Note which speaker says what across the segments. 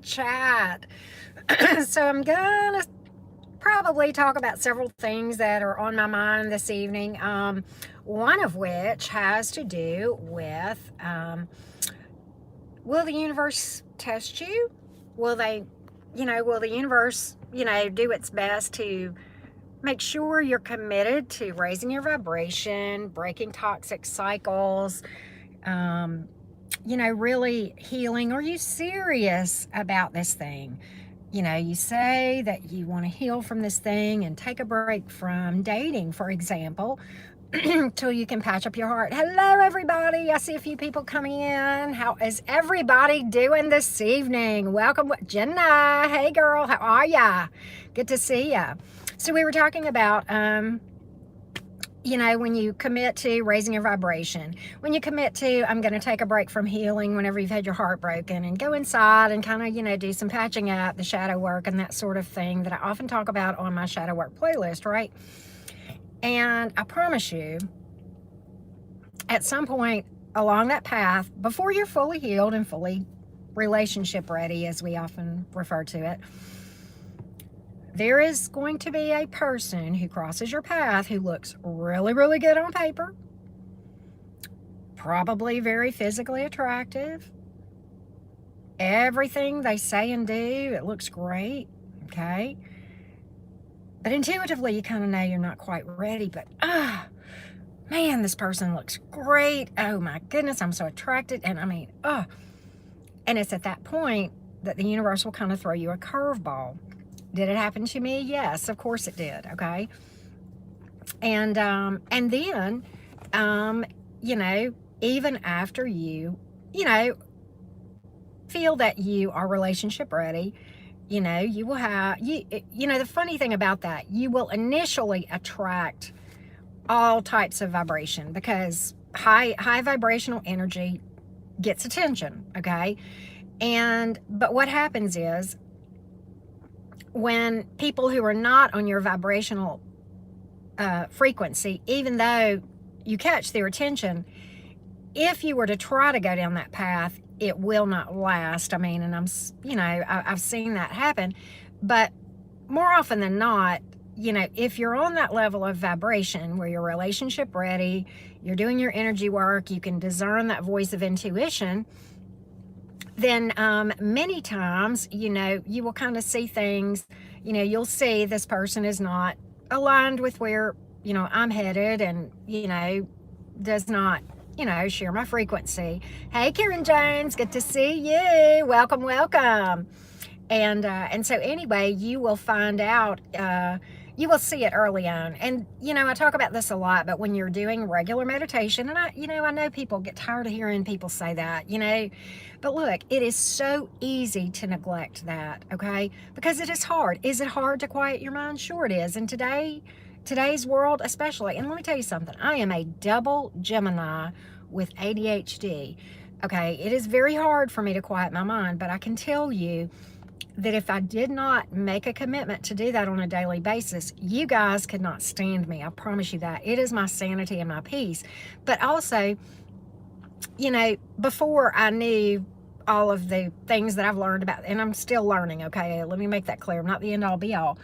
Speaker 1: chat. So I'm gonna probably talk about several things that are on my mind this evening. One of which has to do with will the universe test you? Will they, will the universe, do its best to make sure you're committed to raising your vibration, breaking toxic cycles, um, really healing? Are you serious about this thing? You say that you want to heal from this thing and take a break from dating, for example, till you can patch up your heart. Hello, everybody. I see a few people coming in. How is everybody doing this evening? Welcome, Jenna. Hey, girl. How are ya? Good to see ya. So we were talking about, when you commit to raising your vibration, when you commit to, I'm going to take a break from healing whenever you've had your heart broken, and go inside and kind of, do some patching up, the shadow work and that sort of thing that I often talk about on my shadow work playlist, right? And I promise you, at some point along that path, before you're fully healed and fully relationship ready, as we often refer to it, there is going to be a person who crosses your path who looks really, really good on paper, probably very physically attractive. Everything they say and do, it looks great, okay? But intuitively, you kind of know you're not quite ready, but man, this person looks great. Oh my goodness, I'm so attracted. And and it's at that point that the universe will kind of throw you a curveball. Did it happen to me? Yes, of course it did. Okay. And then, even after you, feel that you are relationship ready, you will have, the funny thing about that, you will initially attract all types of vibration, because high vibrational energy gets attention. Okay. But what happens is, when people who are not on your vibrational frequency, even though you catch their attention, if you were to try to go down that path, it will not last. And I've seen that happen. But more often than not, if you're on that level of vibration where you're relationship ready, you're doing your energy work, you can discern that voice of intuition, then many times, you will kind of see things, you'll see this person is not aligned with where, I'm headed, and, does not, share my frequency. Hey, Karen Jones, good to see you. Welcome, welcome. And so anyway, you will find out, you will see it early on. And, I talk about this a lot, but when you're doing regular meditation, and I know people get tired of hearing people say that, but look, it is so easy to neglect that, okay? Because it is hard. Is it hard to quiet your mind? Sure it is. And today's world especially, and let me tell you something, I am a double Gemini with ADHD, okay? It is very hard for me to quiet my mind, but I can tell you that if I did not make a commitment to do that on a daily basis, you guys could not stand me. I promise you that. It is my sanity and my peace. But also, before I knew all of the things that I've learned about, and I'm still learning, okay? Let me make that clear. I'm not the end all be all.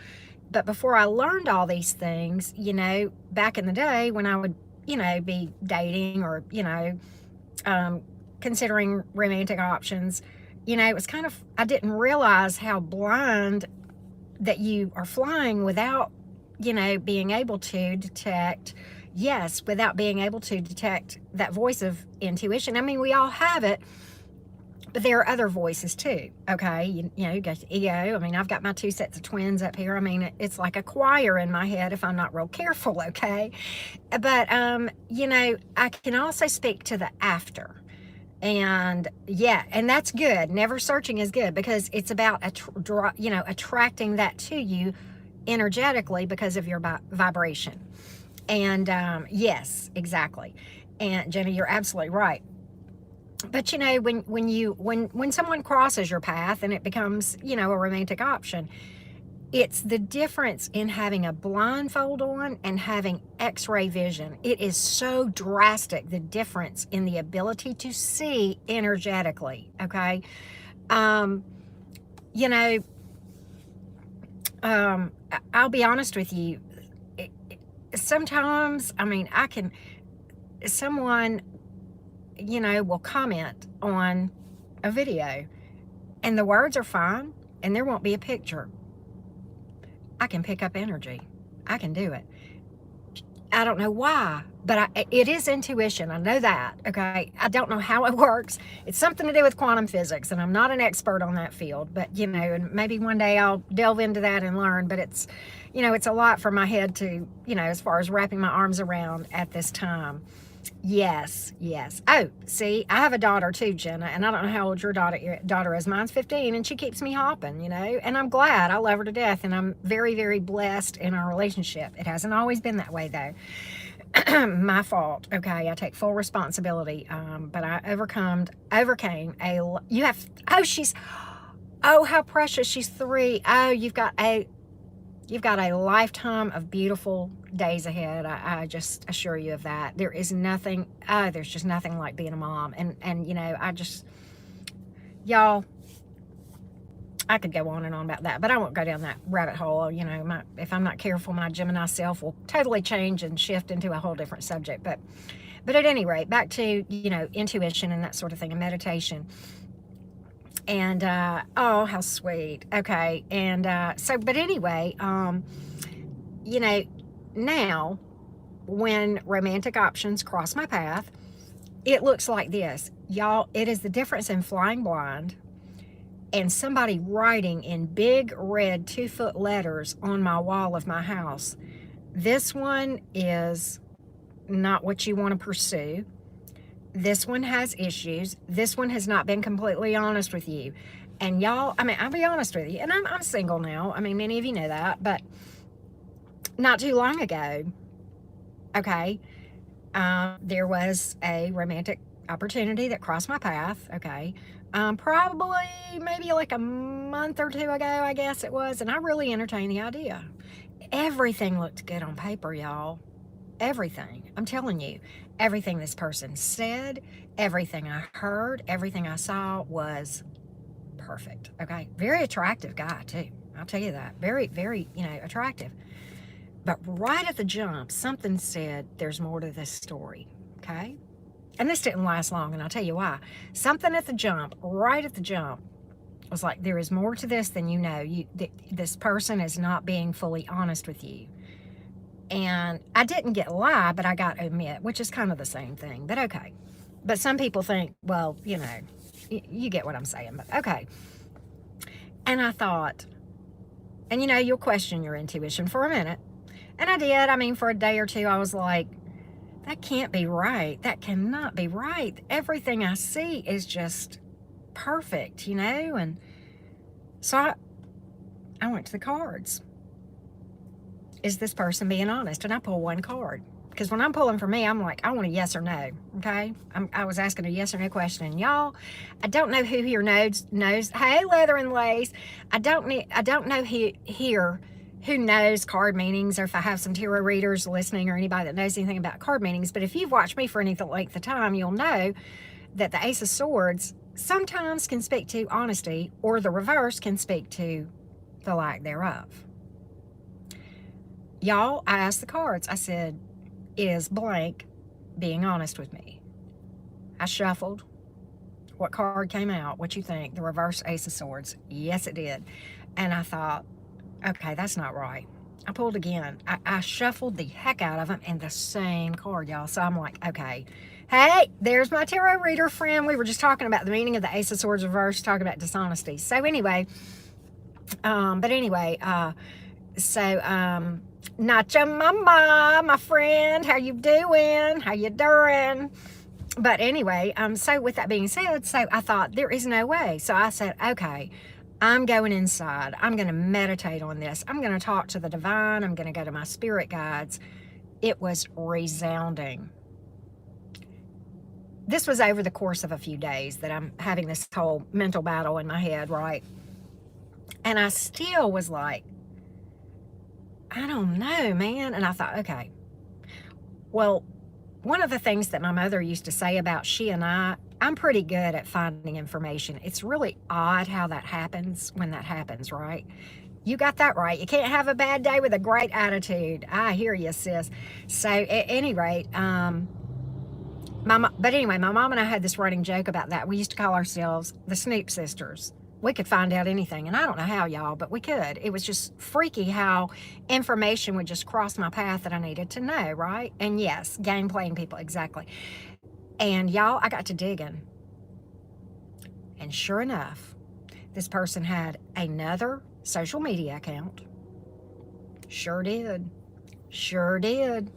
Speaker 1: But before I learned all these things, back in the day when I would, be dating or, considering romantic options, it was kind of, I didn't realize how blind that you are flying without, being able to detect, without being able to detect that voice of intuition. We all have it, but there are other voices too, okay? You got the ego. I've got my two sets of twins up here. It's like a choir in my head if I'm not real careful, okay? But, I can also speak to the after. And that's good. Never searching is good, because it's about attracting that to you energetically because of your vibration. And yes, exactly. And Jenny, you're absolutely right. But when someone crosses your path and it becomes a romantic option, it's the difference in having a blindfold on and having x-ray vision. It is so drastic, the difference in the ability to see energetically, okay? you know, I'll be honest with you. Sometimes, I mean, someone, will comment on a video and the words are fine and there won't be a picture. I can pick up energy. I can do it. I don't know why, but it is intuition. I know that, okay? I don't know how it works. It's something to do with quantum physics, and I'm not an expert on that field, but, and maybe one day I'll delve into that and learn, but it's, it's a lot for my head to, as far as wrapping my arms around at this time. Yes. Oh, see, I have a daughter too, Jenna, and I don't know how old your daughter is. Mine's 15, and she keeps me hopping, and I'm glad. I love her to death, and I'm very, very blessed in our relationship. It hasn't always been that way, though. My fault. Okay, I take full responsibility. But I overcame how precious. She's 3. Oh, you've got a lifetime of beautiful days ahead. I just assure you of that. There is nothing, there's just nothing like being a mom. And y'all, I could go on and on about that, but I won't go down that rabbit hole. If I'm not careful, my Gemini self will totally change and shift into a whole different subject. But at any rate, back to, intuition and that sort of thing, and meditation. And, oh, how sweet. Okay. And, but anyway, now when romantic options cross my path, it looks like this. Y'all, it is the difference in flying blind and somebody writing in big red 2-foot letters on my wall of my house. This one is not what you want to pursue. This one has issues. This one has not been completely honest with you. And y'all, I'll be honest with you, and I'm single now. Many of you know that, but not too long ago, okay, there was a romantic opportunity that crossed my path, okay, probably maybe like a month or 2 ago, I guess it was, and I really entertained the idea. Everything looked good on paper, y'all. Everything. I'm telling you, everything this person said, everything I heard, everything I saw was perfect, okay? Very attractive guy, too. I'll tell you that. Very, very, attractive. But right at the jump, something said, there's more to this story, okay? And this didn't last long, and I'll tell you why. Something at the jump, right at the jump, was like, there is more to this than you know. This person is not being fully honest with you. And I didn't get lie, but I got omit, which is kind of the same thing, but okay. But some people think, well, you get what I'm saying, but okay. And I thought, and you'll question your intuition for a minute. And I did. For a day or two, I was like, that can't be right. That cannot be right. Everything I see is just perfect, And so I went to the cards. Is this person being honest? And I pull one card. Because when I'm pulling for me, I'm like, I want a yes or no, okay? I was asking a yes or no question. And y'all, I don't know who here knows. Hey, Leather and Lace. I don't know who knows card meanings, or if I have some tarot readers listening or anybody that knows anything about card meanings. But if you've watched me for any length of time, you'll know that the Ace of Swords sometimes can speak to honesty, or the reverse can speak to the lack thereof. Y'all, I asked the cards. I said, is blank being honest with me? I shuffled. What card came out? What you think? The reverse Ace of Swords. Yes, it did. And I thought, okay, that's not right. I pulled again. I shuffled the heck out of them, and the same card, y'all. So I'm like, okay. Hey, there's my tarot reader friend. We were just talking about the meaning of the Ace of Swords reverse, talking about dishonesty. So anyway, Nacha Mama, my friend, how you doing? How you doing? But anyway, so with that being said, so I thought, there is no way. So I said, okay, I'm going inside. I'm going to meditate on this. I'm going to talk to the divine. I'm going to go to my spirit guides. It was resounding. This was over the course of a few days that I'm having this whole mental battle in my head, right? And I still was like, I don't know, man. And I thought, okay, well, one of the things that my mother used to say about she and I I'm pretty good at finding information. It's really odd how that happens when that happens, right? You got that right. You can't have a bad day with a great attitude. I hear you, sis. So at any rate, but anyway, my mom and I had this running joke about that. We used to call ourselves the Snoop Sisters. We could find out anything, and I don't know how, y'all, but we could. It was just freaky how information would just cross my path that I needed to know, right? And yes, game playing people, exactly. And y'all, I got to digging. And sure enough, this person had another social media account. Sure did. Sure did.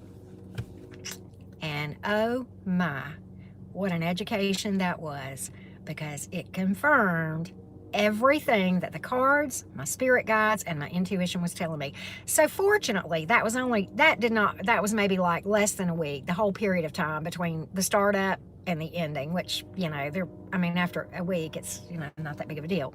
Speaker 1: And oh my, what an education that was, because it confirmed everything that the cards, my spirit guides, and my intuition was telling me. So fortunately, that was maybe like less than a week, the whole period of time between the startup and the ending, which, after a week, it's, not that big of a deal.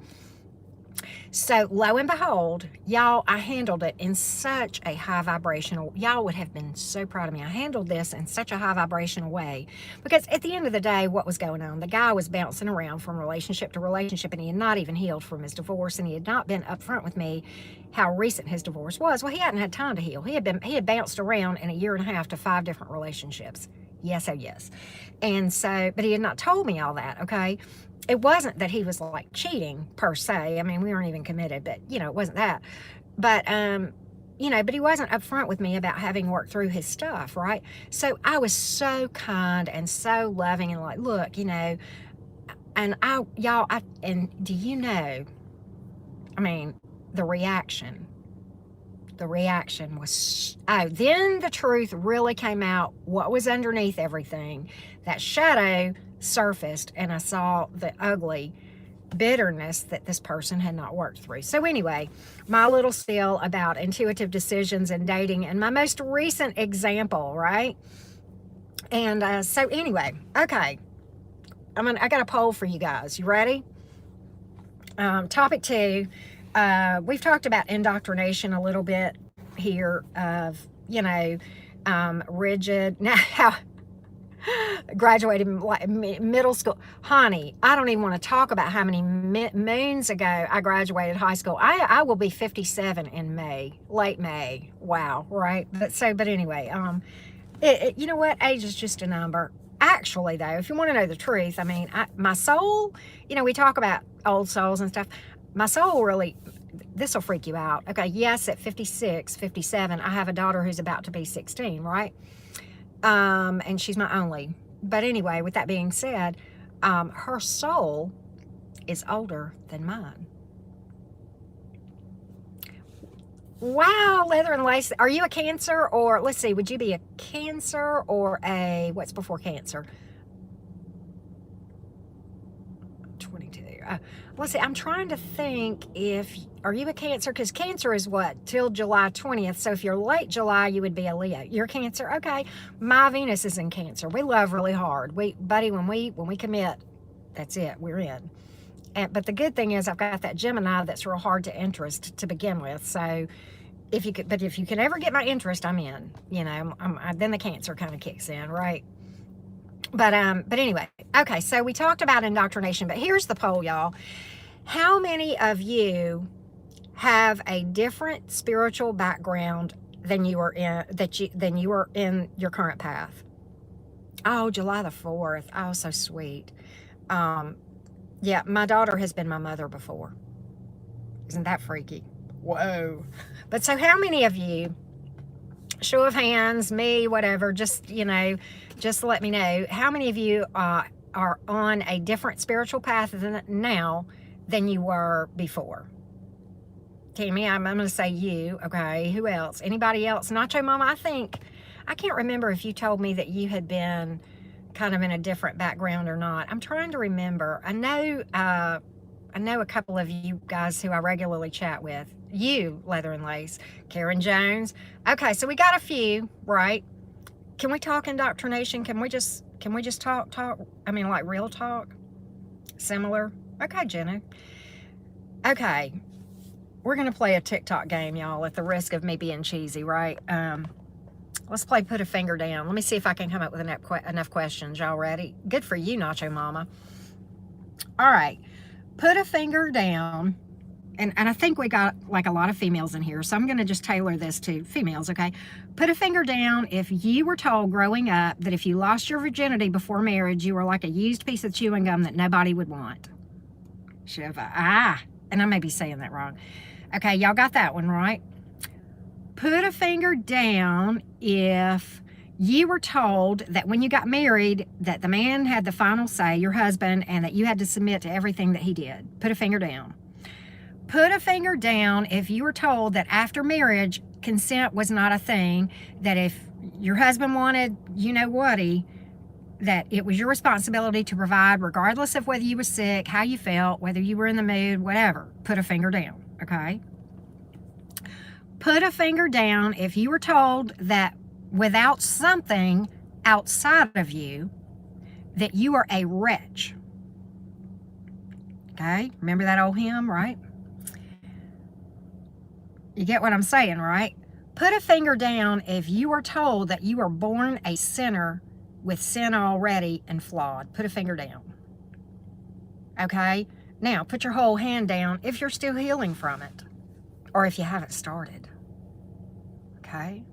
Speaker 1: So lo and behold, y'all, I handled it in such a high vibrational, y'all would have been so proud of me. I handled this in such a high vibrational way, because at the end of the day, what was going on? The guy was bouncing around from relationship to relationship, and he had not even healed from his divorce, and he had not been upfront with me how recent his divorce was. Well, he hadn't had time to heal. He had bounced around in a year and a half to 5 different relationships. Yes, oh yes. And so, but he had not told me all that, okay? It wasn't that he was like cheating per se. I mean, we weren't even committed, but it wasn't that. But but he wasn't upfront with me about having worked through his stuff, right? So I was so kind and so loving and like, look, and and do you know, the reaction was, then the truth really came out, what was underneath everything. That shadow surfaced, and I saw the ugly bitterness that this person had not worked through. So anyway, my little spiel about intuitive decisions and dating, and my most recent example, right? And so anyway, okay, I got a poll for you guys. You ready? Topic 2. We've talked about indoctrination a little bit here of, rigid. Now, how graduated middle school. Honey, I don't even want to talk about how many moons ago I graduated high school. I will be 57 in May, late May. Wow, right? But anyway, you know what? Age is just a number. Actually, though, if you want to know the truth, my soul, we talk about old souls and stuff. My soul really, this will freak you out. Okay, yes, at 56, 57, I have a daughter who's about to be 16, right? And she's my only. But anyway, with that being said, her soul is older than mine. Wow, leather and lace. Are you a Cancer, or let's see, would you be a Cancer or what's before Cancer? 22. Let's see, I'm trying to think are you a Cancer? Because Cancer is what? Till July 20th. So if you're late July, you would be a Leo. You're Cancer? Okay. My Venus is in Cancer. We love really hard. Buddy, when we commit, that's it. We're in. But the good thing is I've got that Gemini that's real hard to interest to begin with. So if you can ever get my interest, I'm in. Then the Cancer kind of kicks in, right? But anyway, okay, so we talked about indoctrination, but here's the poll, y'all. How many of you have a different spiritual background than you are in your current path? Oh, July the 4th. Oh, so sweet. Yeah, my daughter has been my mother before. Isn't that freaky? Whoa. But so how many of you, show of hands, me, whatever, just let me know, how many of you are on a different spiritual path now than you were before? Tammy, I'm going to say you. Okay, who else? Anybody else? Nacho Mama, I can't remember if you told me that you had been kind of in a different background or not. I'm trying to remember. I know a couple of you guys who I regularly chat with. You, Leather and Lace, Karen Jones. Okay, so we got a few, right? Can we talk indoctrination? Can we just talk? Like real talk? Similar? Okay, Jenna. Okay. We're going to play a TikTok game, y'all, at the risk of me being cheesy, right? Let's play put a finger down. Let me see if I can come up with enough questions. Y'all ready? Good for you, Nacho Mama. All right. Put a finger down. And I think we got like a lot of females in here, so I'm going to just tailor this to females, okay? Put a finger down if you were told growing up that if you lost your virginity before marriage, you were like a used piece of chewing gum that nobody would want. Shiva. And I may be saying that wrong. Okay, y'all got that one right. Put a finger down if you were told that when you got married that the man had the final say, your husband, and that you had to submit to everything that he did. Put a finger down. Put a finger down if you were told that after marriage, consent was not a thing, that if your husband wanted you-know-whaty, that it was your responsibility to provide regardless of whether you were sick, how you felt, whether you were in the mood, whatever. Put a finger down, okay? Put a finger down if you were told that without something outside of you, that you are a wretch. Okay? Remember that old hymn, right? You get what I'm saying, right? Put a finger down if you were told that you were born a sinner with sin already and flawed. Put a finger down. Okay? Now, put your whole hand down if you're still healing from it, or if you haven't started. Okay?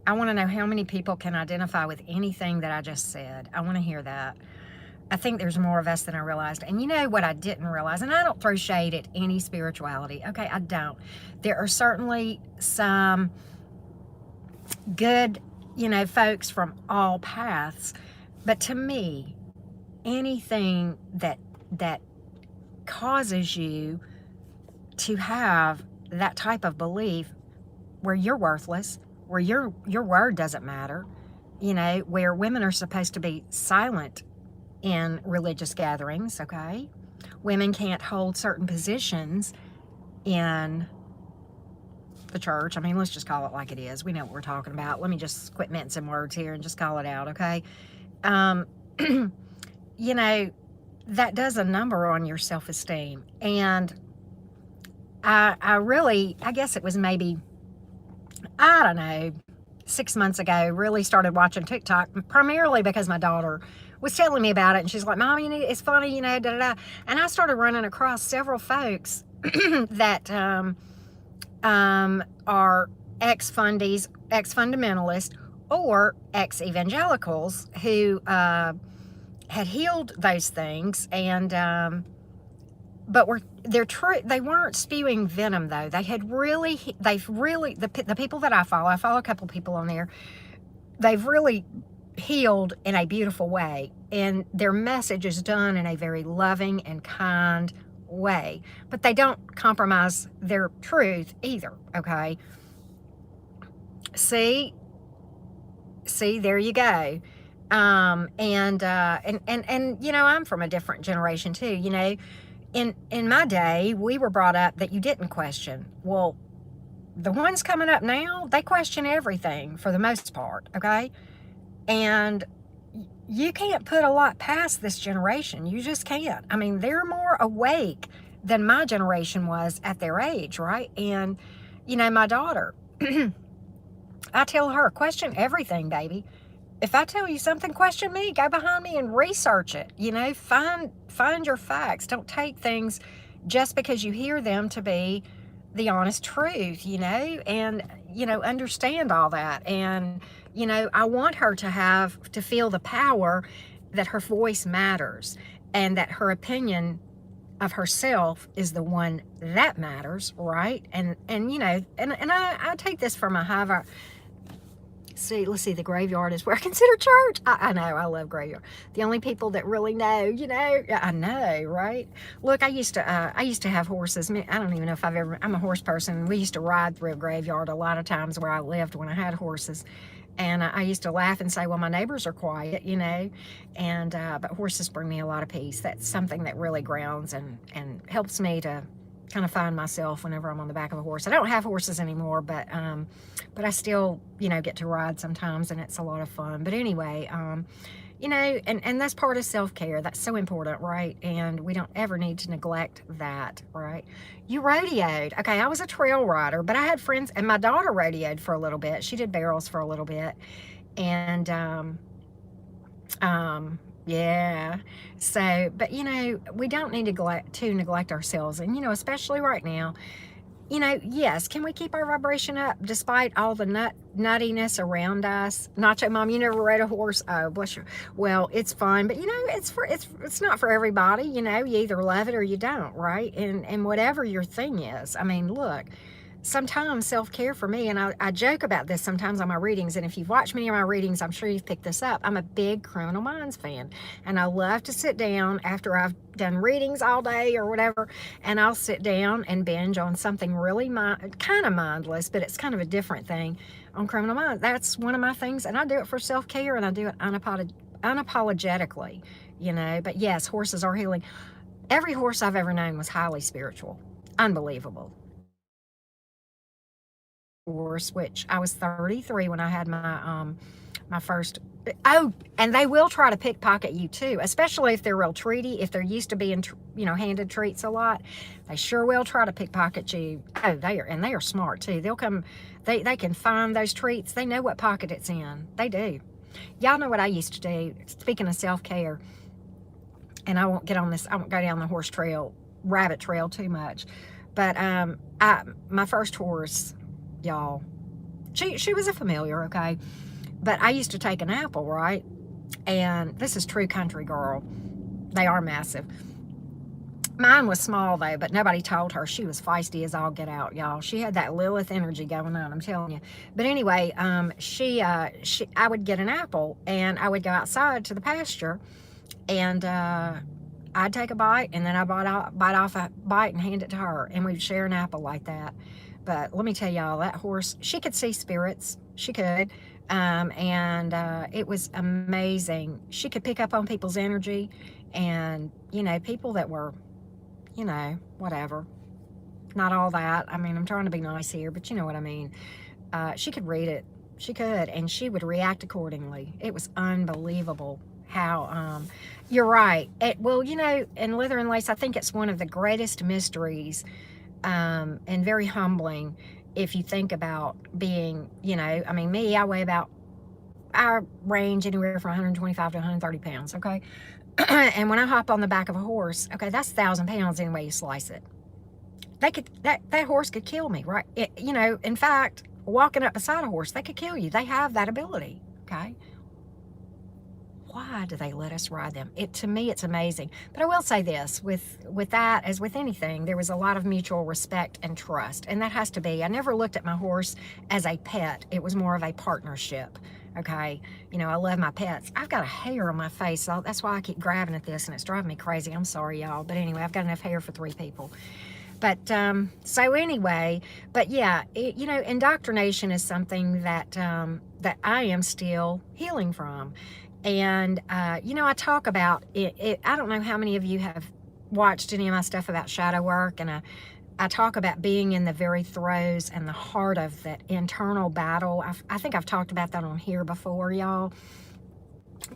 Speaker 1: I want to know how many people can identify with anything that I just said. I want to hear that. I think there's more of us than I realized. And you know what I didn't realize? And I don't throw shade at any spirituality. Okay, I don't. There are certainly some good, folks from all paths. But to me, anything that causes you to have that type of belief where you're worthless, where your word doesn't matter, where women are supposed to be silent in religious gatherings, okay? Women can't hold certain positions in the church. I mean, let's just call it like it is. We know what we're talking about. Let me just quit mincing words here and just call it out, okay? That does a number on your self-esteem. And I guess it was maybe, I don't know, 6 months ago, really started watching TikTok, primarily because my daughter was telling me about it, and she's like, Mom, it's funny, da-da-da. And I started running across several folks that are ex-fundamentalists or ex-evangelicals who had healed those things, and but they weren't spewing venom though. The people that I follow a couple people on there, they've really healed in a beautiful way, and their message is done in a very loving and kind way, but they don't compromise their truth either, okay? See, there you go. And I'm from a different generation too. In my day, we were brought up that you didn't question. Well, the ones coming up now, they question everything for the most part, okay? And you can't put a lot past this generation. You just can't. I mean, they're more awake than my generation was at their age, right? And, my daughter, I tell her, question everything, baby. If I tell you something, question me. Go behind me and research it. Find your facts. Don't take things just because you hear them to be the honest truth, and, understand all that. And, I want her to feel the power that her voice matters, and that her opinion of herself is the one that matters, right? And I take this from a high. Let's see, the graveyard is where I consider church. I know, I love graveyard. The only people that really know, I know, right? Look, I used to have horses. I don't even know if I'm a horse person. We used to ride through a graveyard a lot of times where I lived when I had horses. And I used to laugh and say, well, my neighbors are quiet, and but horses bring me a lot of peace. That's something that really grounds and helps me to kind of find myself whenever I'm on the back of a horse. I don't have horses anymore, but I still, get to ride sometimes, and it's a lot of fun. But anyway, You know, and that's part of self-care. That's so important, right? And we don't ever need to neglect that, right? You radioed. Okay, I was a trail rider, but I had friends, and my daughter radioed for a little bit. She did barrels for a little bit. And yeah. So, but you know, we don't need to neglect ourselves. And you know, especially right now, you know, yes, can we keep our vibration up despite all the nuttiness around us? Nacho Mom, you never rode a horse? Oh, bless you. Well, it's fun, but you know, it's not for everybody. You know, you either love it or you don't, right? And whatever your thing is. I mean, look, sometimes self-care for me, and I joke about this sometimes on my readings, and if you've watched many of my readings, I'm sure you've picked this up. I'm a big Criminal Minds fan, and I love to sit down after I've done readings all day or whatever, and I'll sit down and binge on something really kind of mindless, but it's kind of a different thing on Criminal Minds. That's one of my things, and I do it for self-care, and I do it unapologetically, you know. But yes, horses are healing. Every horse I've ever known was highly spiritual. Unbelievable. Horse, which I was 33 when I had my first. Oh, and they will try to pickpocket you too, especially if they're real treaty. If they're used to being, you know, handed treats a lot, they sure will try to pickpocket you. Oh, they are smart too. They'll come. They can find those treats. They know what pocket it's in. They do. Y'all know what I used to do. Speaking of self-care, and I won't go down the horse trail, rabbit trail too much. But my first horse, y'all, she was a familiar, okay? But I used to take an apple, right? And this is true country girl. They are massive. Mine was small though, but nobody told her. She was feisty as all get out, y'all. She had that Lilith energy going on, I'm telling you. But anyway, I would get an apple and I would go outside to the pasture, and I'd take a bite, and then I bite off a bite and hand it to her, and we'd share an apple like that. But let me tell y'all, that horse, she could see spirits. She could. And it was amazing. She could pick up on people's energy, and, you know, people that were, you know, whatever. Not all that. I mean, I'm trying to be nice here, but you know what I mean. She could read it. She could, and she would react accordingly. It was unbelievable how, you're right. Well, you know, in Leather and Lace, I think it's one of the greatest mysteries, and very humbling if you think about being, you know, I mean, I weigh I range anywhere from 125 to 130 pounds, okay? And when I hop on the back of a horse, okay, that's 1,000 pounds any way you slice it. That horse could kill me, right? You know, in fact, walking up beside a horse, they could kill you. They have that ability, okay? Why do they let us ride them? To me, it's amazing. But I will say this, with that, as with anything, there was a lot of mutual respect and trust, and that has to be. I never looked at my horse as a pet. It was more of a partnership, okay? You know, I love my pets. I've got a hair on my face, so that's why I keep grabbing at this, and it's driving me crazy. I'm sorry, y'all. But anyway, I've got enough hair for 3 people. But so anyway, but yeah, you know, indoctrination is something that that I am still healing from. And, you know, I talk about it. I don't know how many of you have watched any of my stuff about shadow work, and I talk about being in the very throes and the heart of that internal battle. I think I've talked about that on here before, y'all,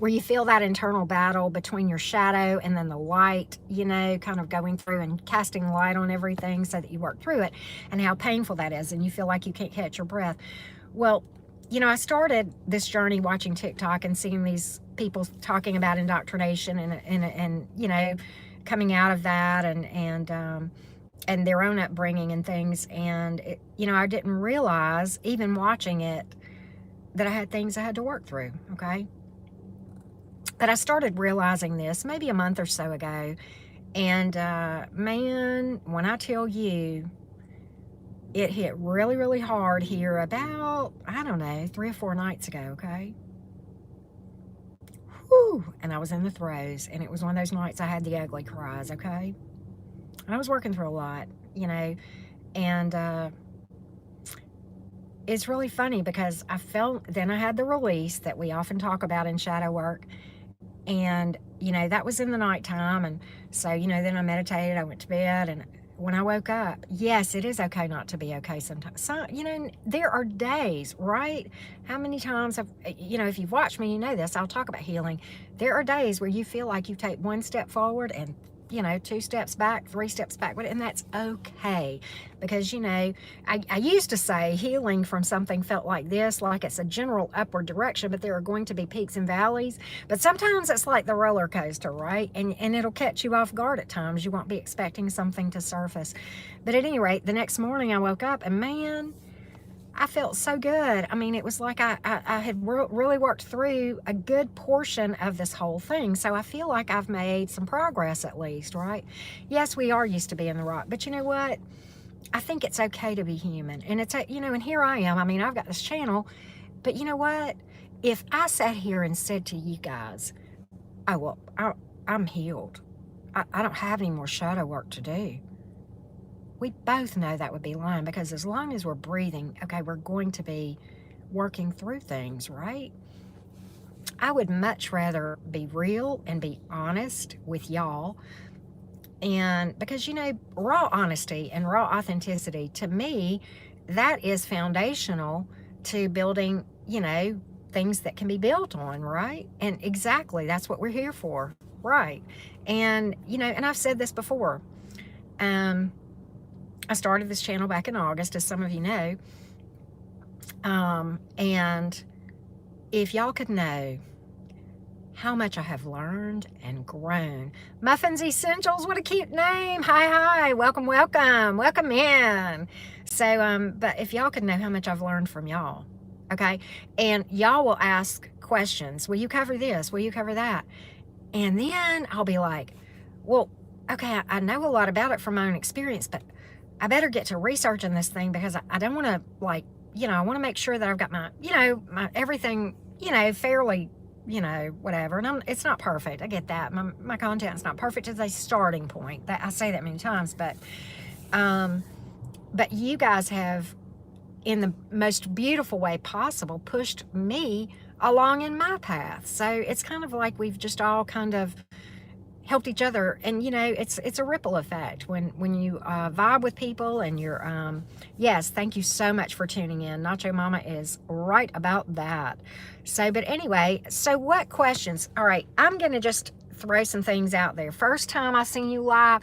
Speaker 1: where you feel that internal battle between your shadow and then the light, you know, kind of going through and casting light on everything so that you work through it, and how painful that is, and you feel like you can't catch your breath. Well, you know, I started this journey watching TikTok and seeing these people talking about indoctrination and you know, coming out of that, and their own upbringing and things. And it, you know, I didn't realize, even watching it, that I had things I had to work through. Okay, but I started realizing this maybe a month or so ago, and man, when I tell you, it hit really, really hard here about, I don't know, 3 or 4 nights ago, okay? Whew, and I was in the throes, and it was one of those nights I had the ugly cries, okay? And I was working through a lot, you know, and it's really funny because then I had the release that we often talk about in shadow work, and, you know, that was in the nighttime, and so, you know, then I meditated, I went to bed, and when I woke up, yes, it is okay not to be okay sometimes. So, there are days, right? How many times have, if you've watched me, you know this, I'll talk about healing. There are days where you feel like you take one step forward and, 2 steps back, 3 steps back, and that's okay. Because, I used to say healing from something felt like this, like it's a general upward direction, but there are going to be peaks and valleys. But sometimes it's like the roller coaster, right? And it'll catch you off guard at times. You won't be expecting something to surface. But at any rate, the next morning I woke up and man, I felt so good. I mean, it was like I had really worked through a good portion of this whole thing. So I feel like I've made some progress at least, right? Yes, we are used to being the rock. But you know what? I think it's okay to be human. And and here I am. I mean, I've got this channel. But you know what? If I sat here and said to you guys, oh, well, I'm healed. I don't have any more shadow work to do. We both know that would be lying because as long as we're breathing, okay, we're going to be working through things, right? I would much rather be real and be honest with y'all. And because, raw honesty and raw authenticity, to me, that is foundational to building, things that can be built on, right? And exactly, that's what we're here for, right? And, and I've said this before. I started this channel back in August, as some of you know. And if y'all could know how much I have learned and grown. Muffins Essentials, what a cute name. Hi, welcome in. So, but if y'all could know how much I've learned from y'all, okay? And y'all will ask questions. Will you cover this? Will you cover that? And then I'll be like, well, okay, I know a lot about it from my own experience, but I better get to researching this thing because I don't want to I want to make sure that I've got my, my everything, fairly, whatever. And it's not perfect. I get that. My content's not perfect as a starting point. I say that many times, but you guys have, in the most beautiful way possible, pushed me along in my path. So it's kind of like we've just all kind of helped each other, and it's a ripple effect when you vibe with people, and you're yes, thank you so much for tuning in. Nacho Mama is right about that. So, but anyway, so what questions? All right, I'm gonna just throw some things out there. First time I seen you live.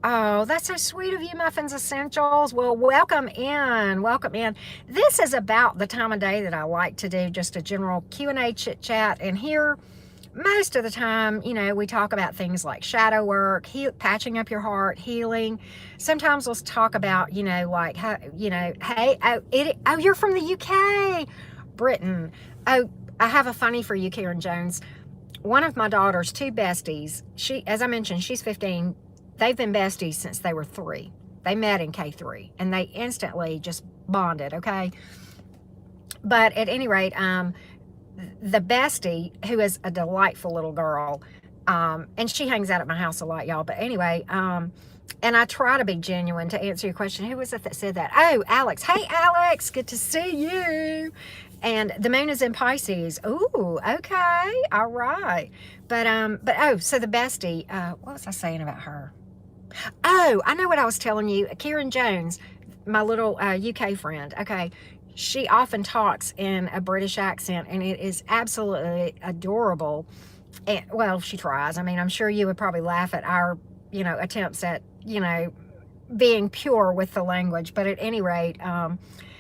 Speaker 1: Oh, that's so sweet of you, Muffins Essentials. Well, welcome in. This is about the time of day that I like to do just a general Q&A chit chat, and here most of the time, we talk about things like shadow work, patching up your heart, healing. Sometimes let's talk about, like how, hey, you're from the UK, Britain. Oh, I have a funny for you, Karen Jones. One of my daughter's 2 besties, as I mentioned, she's 15. They've been besties since they were 3. They met in K3 and they instantly just bonded, okay? But at any rate, the bestie, who is a delightful little girl, and she hangs out at my house a lot, y'all. But anyway, and I try to be genuine to answer your question. Who was it that said that? Oh, Alex. Hey, Alex. Good to see you. And the moon is in Pisces. Ooh, okay. All right. But so the bestie, what was I saying about her? Oh, I know what I was telling you. Karen Jones, my little UK friend. Okay. She often talks in a British accent, and it is absolutely adorable. And, well, she tries. I mean, I'm sure you would probably laugh at our, attempts at, being pure with the language. But at any rate,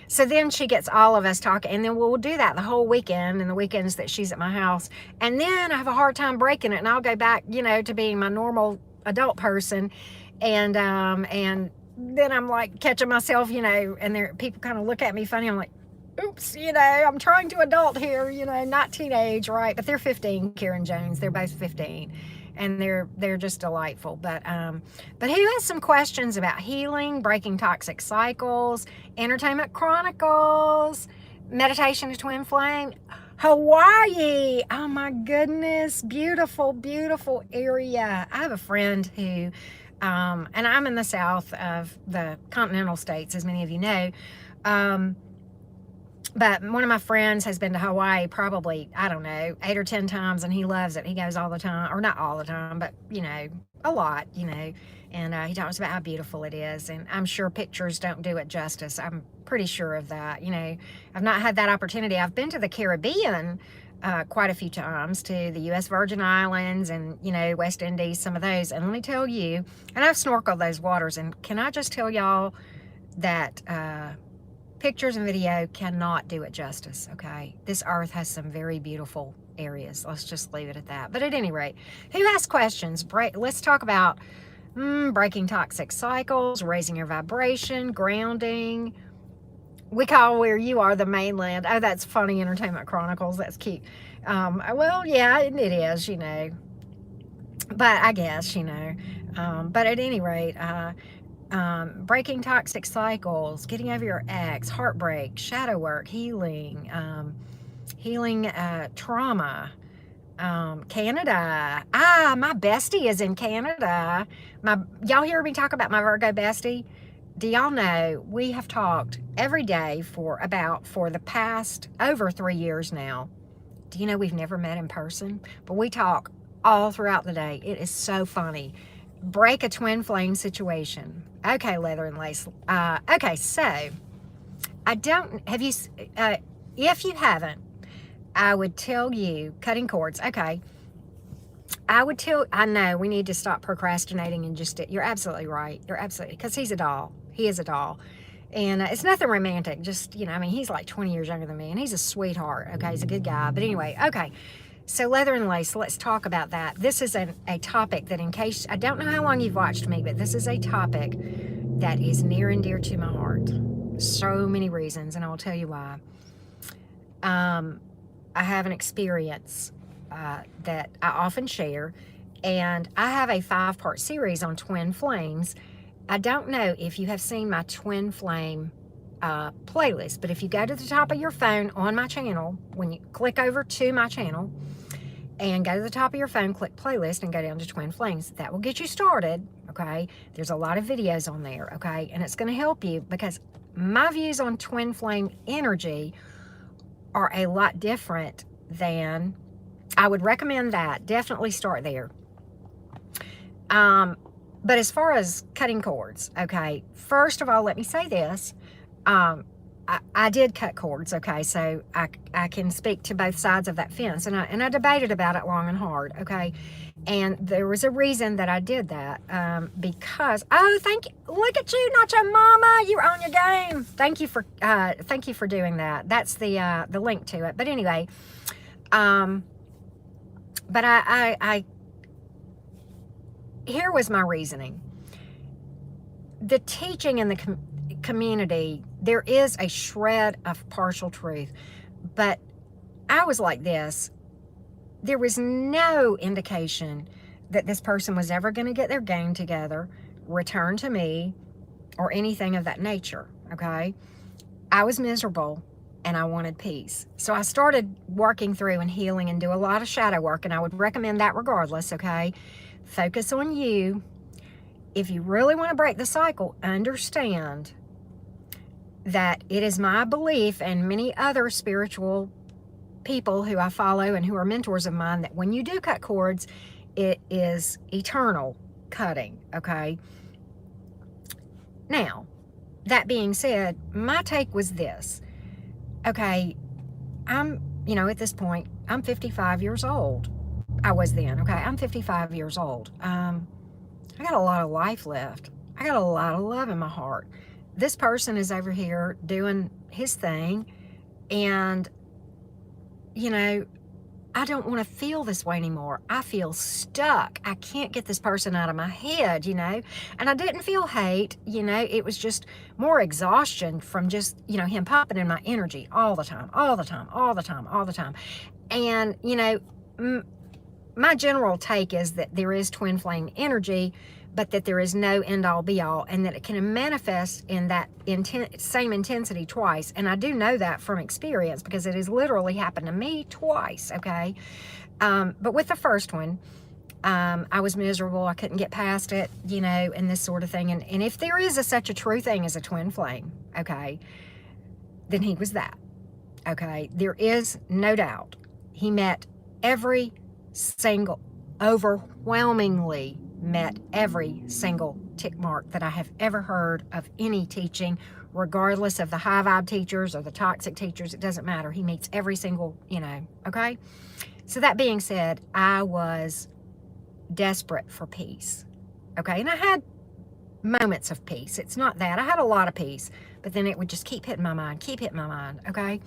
Speaker 1: so then she gets all of us talking, and then we'll do that the whole weekend and the weekends that she's at my house. And then I have a hard time breaking it, and I'll go back, to being my normal adult person. And then I'm like catching myself, and people kind of look at me funny. I'm like, oops, I'm trying to adult here, not teenage, right? But they're 15, Karen Jones. They're both 15, and they're just delightful. But who has some questions about healing, breaking toxic cycles, entertainment chronicles, meditation to twin flame, Hawaii? Oh my goodness, beautiful, beautiful area. I have a friend who. And I'm in the south of the continental states, as many of you know. But one of my friends has been to Hawaii probably, I don't know, 8 or 10 times, and he loves it. He goes all the time, or not all the time, but, a lot, and he talks about how beautiful it is. And I'm sure pictures don't do it justice. I'm pretty sure of that. I've not had that opportunity. I've been to the Caribbean quite a few times, to the U.S. Virgin Islands and, West Indies, some of those. And let me tell you, and I've snorkeled those waters, and can I just tell y'all that pictures and video cannot do it justice, okay? This earth has some very beautiful areas. Let's just leave it at that. But at any rate, who has questions? Let's talk about breaking toxic cycles, raising your vibration, grounding. We call where you are the mainland. Oh, that's funny. Entertainment Chronicles. That's cute. Well, yeah, it is, But I guess, but at any rate, breaking toxic cycles, getting over your ex, heartbreak, shadow work, healing, healing trauma. Canada. My bestie is in Canada. Y'all hear me talk about my Virgo bestie? Do y'all know we have talked every day for the past over 3 years now? Do you know we've never met in person? But we talk all throughout the day. It is so funny. Break a twin flame situation. Okay, Leather and Lace. Okay, so if you haven't, I would tell you, cutting cords. Okay. I know we need to stop procrastinating and you're absolutely right. Because he's a doll. He is a doll. And it's nothing romantic. Just, he's like 20 years younger than me, and he's a sweetheart. Okay, he's a good guy. But anyway, okay. So Leather and Lace, let's talk about that. This is a topic that, in case, I don't know how long you've watched me, but this is a topic that is near and dear to my heart. So many reasons, and I'll tell you why. I have an experience that I often share, and I have a 5-part series on twin flames. I don't know if you have seen my twin flame playlist, but if you go to the top of your phone on my channel, when you click over to my channel and go to the top of your phone, click playlist and go down to twin flames, that will get you started. Okay, there's a lot of videos on there. Okay, and it's going to help you, because my views on twin flame energy are a lot different than, I would recommend that. Definitely start there. But as far as cutting cords, okay, first of all, let me say this. I did cut cords, okay, so I can speak to both sides of that fence, and I debated about it long and hard, okay, and there was a reason that I did that, because, thank you, look at you, Nacho Mama, you're on your game. Thank you for doing that. That's the link to it. But anyway, but I here was my reasoning. The teaching in the community, there is a shred of partial truth, but I was like this. There was no indication that this person was ever going to get their game together, return to me, or anything of that nature, okay? I was miserable, and I wanted peace. So I started working through and healing and do a lot of shadow work, and I would recommend that regardless, okay? Focus on you. If you really want to break the cycle, understand that it is my belief, and many other spiritual people who I follow and who are mentors of mine, that when you do cut cords, it is eternal cutting, okay? Now, that being said, my take was this. Okay, I'm, at this point, I'm 55 years old. I was then, okay? I'm 55 years old. I got a lot of life left. I got a lot of love in my heart. This person is over here doing his thing, and, I don't want to feel this way anymore. I feel stuck. I can't get this person out of my head, and I didn't feel hate, it was just more exhaustion from just, him popping in my energy all the time. And, my general take is that there is twin flame energy, but that there is no end-all be-all, and that it can manifest in that same intensity twice. And I do know that from experience, because it has literally happened to me twice, okay? But with the first one, I was miserable. I couldn't get past it, and this sort of thing. And if there is such a true thing as a twin flame, okay, then he was that. Okay, there is no doubt he met every single, overwhelmingly met every single tick mark that I have ever heard of any teaching, regardless of the high vibe teachers or the toxic teachers. It doesn't matter. He meets every single, okay? So that being said, I was desperate for peace, okay? And I had moments of peace. It's not that. I had a lot of peace, but then it would just keep hitting my mind, okay?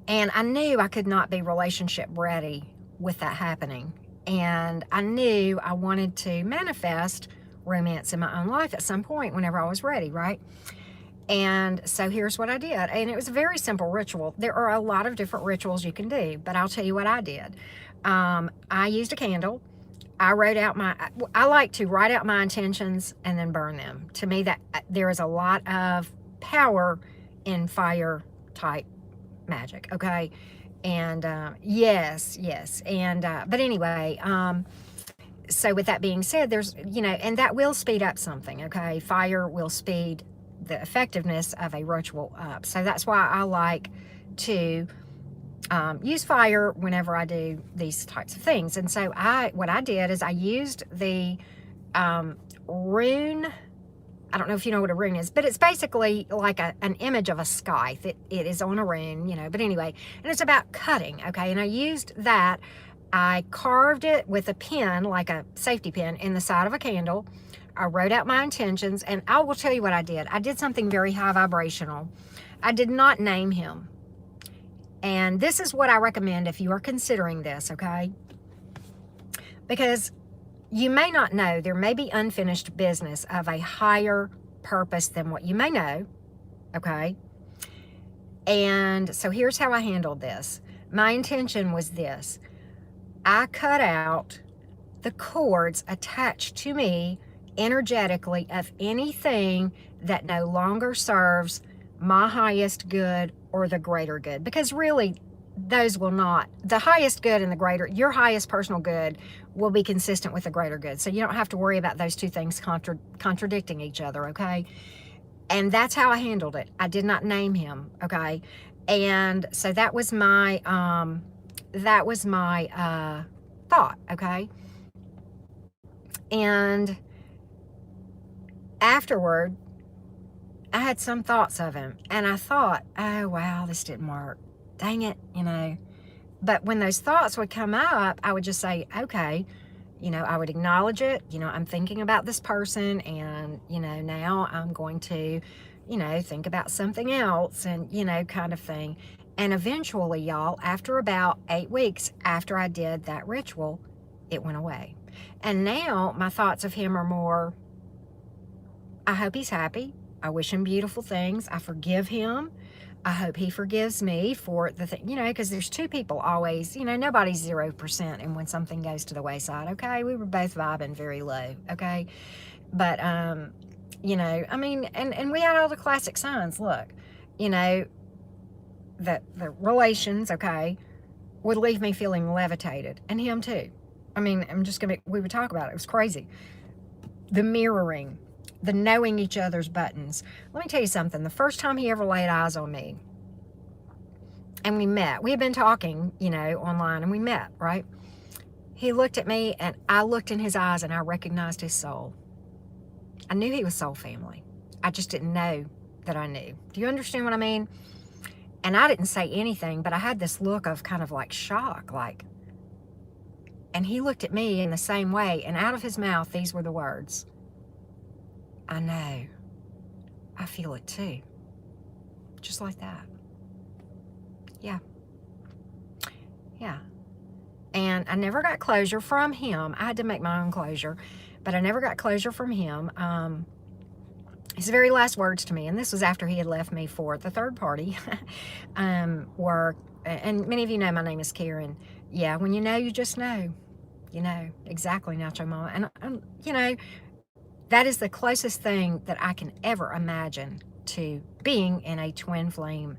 Speaker 1: And I knew I could not be relationship ready with that happening. And I knew I wanted to manifest romance in my own life at some point whenever I was ready, right? And so here's what I did. And it was a very simple ritual. There are a lot of different rituals you can do, but I'll tell you what I did. I used a candle. I like to write out my intentions and then burn them. To me, that there is a lot of power in fire type magic, okay? And yes. And but anyway, so with that being said, there's, and that will speed up something, okay? Fire will speed the effectiveness of a ritual up. So that's why I like to use fire whenever I do these types of things. And so what I did is I used the rune. I don't know if you know what a rune is, but it's basically like an image of a scythe. It is on a rune, but anyway, and it's about cutting, okay? And I used that. I carved it with a pin, like a safety pin, in the side of a candle. I wrote out my intentions, and I will tell you what I did. I did something very high vibrational. I did not name him. And this is what I recommend if you are considering this, okay? Because you may not know, there may be unfinished business of a higher purpose than what you may know, okay? And so here's how I handled this. My intention was this. I cut out the cords attached to me energetically of anything that no longer serves my highest good or the greater good. Because really, those will not, the highest good and the greater, your highest personal good will be consistent with the greater good. So you don't have to worry about those two things contradicting each other, okay? And that's how I handled it. I did not name him, okay? And so that was my thought, okay? And afterward, I had some thoughts of him, and I thought, oh, wow, this didn't work. Dang it, But when those thoughts would come up, I would just say, okay, I would acknowledge it. I'm thinking about this person, and, now I'm going to, think about something else, and, kind of thing. And eventually, y'all, after about 8 weeks after I did that ritual, it went away. And now my thoughts of him are more, I hope he's happy. I wish him beautiful things. I forgive him. I hope he forgives me for the thing, because there's two people always, nobody's 0%. And when something goes to the wayside, okay, we were both vibing very low, okay? But, I mean, and we had all the classic signs. Look, that the relations, okay, would leave me feeling levitated, and him too. I mean, we would talk about it. It was crazy. The mirroring, the knowing each other's buttons. Let me tell you something. The first time he ever laid eyes on me, and we met, we had been talking, online, and we met, right? He looked at me, and I looked in his eyes, and I recognized his soul. I knew he was soul family. I just didn't know that I knew. Do you understand what I mean? And I didn't say anything, but I had this look of kind of like shock, and he looked at me in the same way, and out of his mouth, these were the words, I know. I feel it too. Just like that. Yeah. And I never got closure from him. I had to make my own closure, but I never got closure from him. His very last words to me, and this was after he had left me for the third party, were, and many of you know my name is Karen. Yeah, when you know, you just know. Exactly, Nacho Mama. And, that is the closest thing that I can ever imagine to being in a twin flame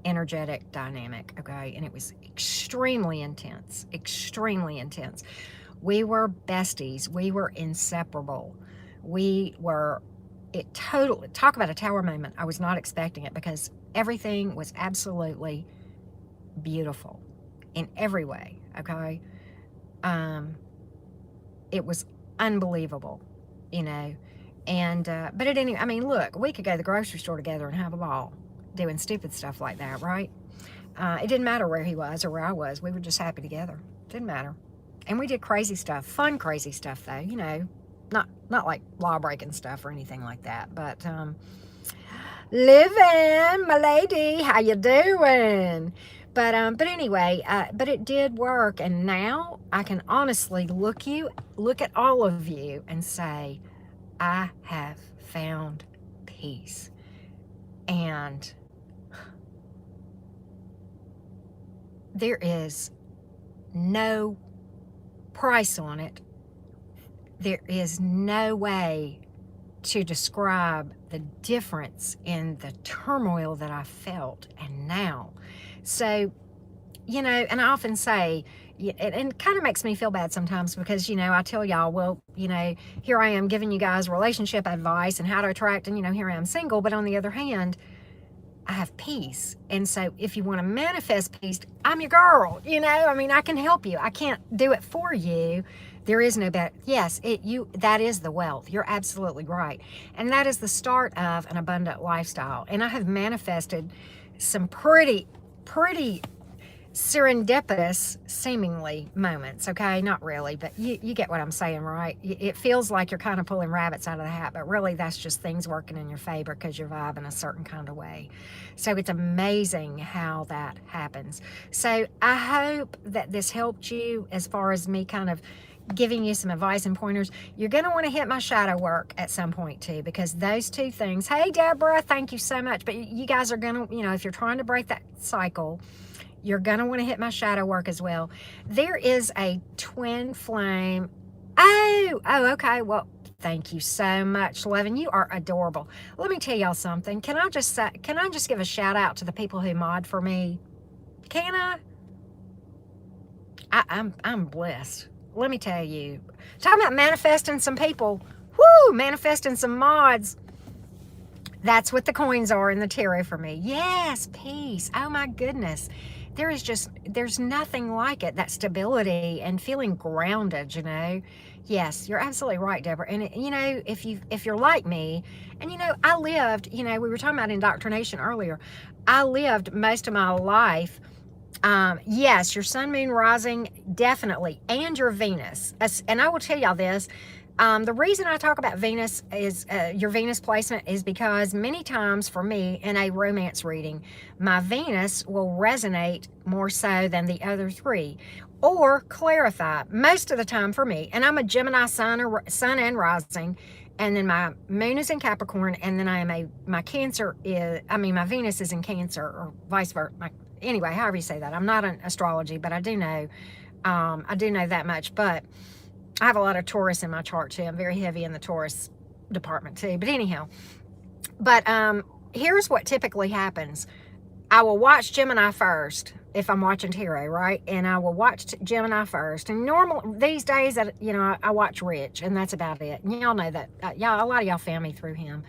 Speaker 1: energetic dynamic, okay? And it was extremely intense. We were besties. We were inseparable. We were it totally, talk about a tower moment. I was not expecting it because everything was absolutely beautiful in every way, okay? It was unbelievable, you know. And, but it didn't, I mean, look, we could go to the grocery store together and have a ball doing stupid stuff like that, right? It didn't matter where he was or where I was. We were just happy together. Didn't matter. And we did crazy stuff, fun crazy stuff though, you know, not like law breaking stuff or anything like that, but living, my lady, how you doing? But anyway, but it did work, and now I can honestly look at all of you and say, I have found peace. And there is no price on it. There is no way to describe the difference in the turmoil that I felt and now. So, you know, and I often say, and it kind of makes me feel bad sometimes because, you know, I tell y'all, well, you know, here I am giving you guys relationship advice and how to attract, and, you know, here I am single. But on the other hand, I have peace. And so if you want to manifest peace, I'm your girl, you know, I mean, I can help you. I can't do it for you. There is no better. Yes, that is the wealth. You're absolutely right. And that is the start of an abundant lifestyle. And I have manifested some pretty serendipitous seemingly moments, okay? Not really, but you get what I'm saying, right? It feels like you're kind of pulling rabbits out of the hat, but really that's just things working in your favor because you're vibing a certain kind of way. So it's amazing how that happens. So I hope that this helped you as far as me kind of giving you some advice and pointers. You're going to want to hit my shadow work at some point too, because those two things, hey Deborah, thank you so much, but you guys are going to, you know, if you're trying to break that cycle, you're going to want to hit my shadow work as well. There is a twin flame. Oh, okay. Well, thank you so much, Levin. You are adorable. Let me tell y'all something. Can I just give a shout out to the people who mod for me? Can I? I'm blessed. Let me tell you. Talking about manifesting some people. Woo, manifesting some mods. That's what the coins are in the tarot for me. Yes, peace. Oh my goodness. There's nothing like it, that stability and feeling grounded, you know. Yes, you're absolutely right, Deborah. And you know, if you're like me, and you know, I lived, you know, we were talking about indoctrination earlier. I lived most of my life. Yes, your sun, moon, rising, definitely, and your Venus. And I will tell y'all this. The reason I talk about Venus is your Venus placement is because many times for me in a romance reading, my Venus will resonate more so than the other three or clarify most of the time for me. And I'm a Gemini sun and rising, and then my moon is in Capricorn, and then my Venus is in Cancer or vice versa. Anyway, however you say that. I'm not an astrology, but I do know that much. But I have a lot of Taurus in my chart too. I'm very heavy in the Taurus department too. But anyhow, here's what typically happens. I will watch Gemini first if I'm watching tarot, right? And I will watch Gemini first. And normal these days, you know, I watch Rich, and that's about it. And y'all know that. A lot of y'all found me through him.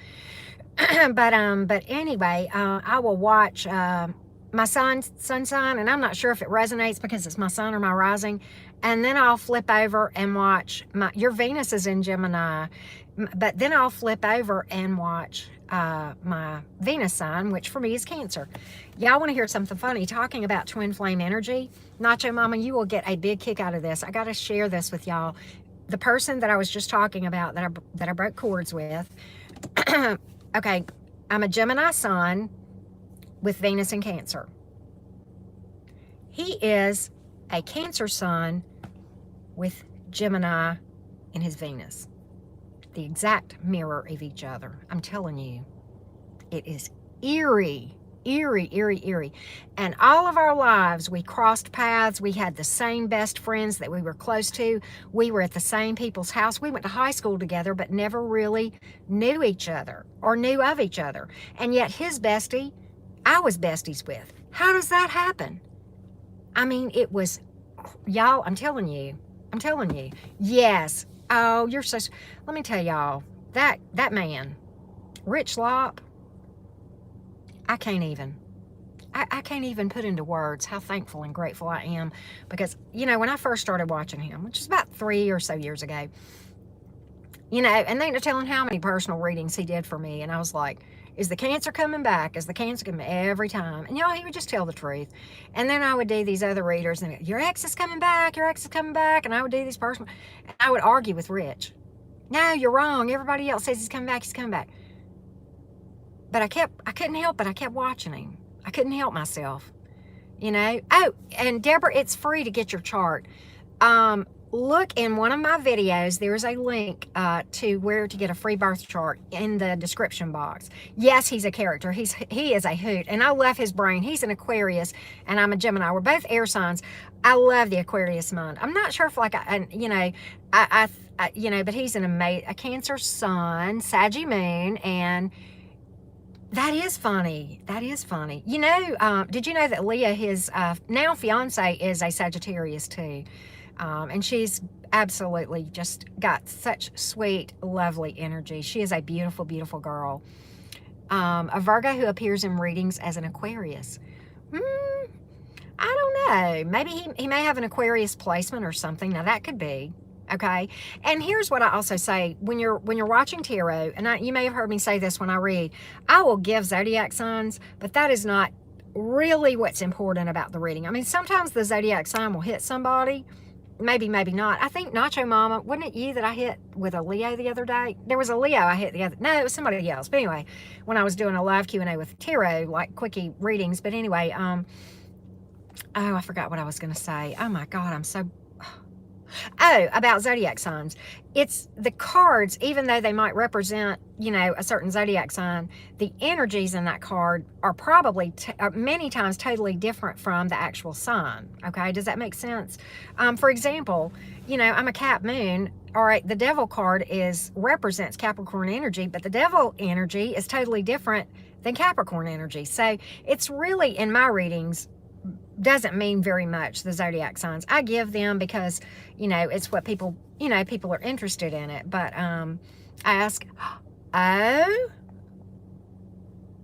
Speaker 1: But anyway, I will watch my sun sign, and I'm not sure if it resonates because it's my sun or my rising. And then I'll flip over and watch your Venus is in Gemini, but then I'll flip over and watch my Venus sign, which for me is Cancer. Y'all want to hear something funny? Talking about twin flame energy, Nacho Mama, you will get a big kick out of this. I got to share this with y'all. The person that I was just talking about that I broke cords with. Okay, I'm a Gemini sun with Venus in Cancer. He is a Cancer sun with Gemini in his Venus. The exact mirror of each other. I'm telling you, it is eerie. And all of our lives, we crossed paths. We had the same best friends that we were close to. We were at the same people's house. We went to high school together, but never really knew each other or knew of each other. And yet his bestie, I was besties with. How does that happen? I mean, it was, y'all, I'm telling you. Yes. Oh, you're so, let me tell y'all, that man, Rich Lop, I can't even. I can't even put into words how thankful and grateful I am because, you know, when I first started watching him, which is about 3 or so years ago, you know, and they ain't no telling how many personal readings he did for me. And I was like, is the cancer coming back? Is the cancer coming every time? And y'all, he would just tell the truth. And then I would do these other readers and your ex is coming back, your ex is coming back. And I would do these personal, and I would argue with Rich. No, you're wrong. Everybody else says he's coming back, he's coming back. But I couldn't help it. I kept watching him. I couldn't help myself, you know. Oh, and Deborah, it's free to get your chart. Look in one of my videos. There's a link to where to get a free birth chart in the description box. Yes, he's a character. He is a hoot, and I love his brain. He's an Aquarius, and I'm a Gemini. We're both air signs. I love the Aquarius mind. I'm not sure if like you know, but he's a Cancer sun, Saggy moon, and that is funny. That is funny. You know, did you know that Leah, his now fiance, is a Sagittarius too? And she's absolutely just got such sweet, lovely energy. She is a beautiful, beautiful girl. A Virgo who appears in readings as an Aquarius. I don't know. Maybe he may have an Aquarius placement or something. Now that could be. Okay, and here's what I also say when you're watching tarot, and you may have heard me say this when I read. I will give zodiac signs, but that is not really what's important about the reading. I mean, sometimes the zodiac sign will hit somebody, maybe not. I think Nacho Mama, wasn't it you that I hit with a Leo the other day? There was a Leo I hit no, it was somebody else. But anyway, when I was doing a live Q&A with tarot, like quickie readings. But anyway, oh, I forgot what I was going to say. Oh my God, I'm so. Oh, about zodiac signs. It's the cards, even though they might represent, you know, a certain zodiac sign, the energies in that card are probably many times totally different from the actual sign. Okay, does that make sense? For example, you know, I'm a Cap moon. All right, the devil card represents Capricorn energy, but the devil energy is totally different than Capricorn energy. So it's really, in my readings, doesn't mean very much, the zodiac signs. I give them because, you know, it's what people, you know, people are interested in it. But I ask, oh,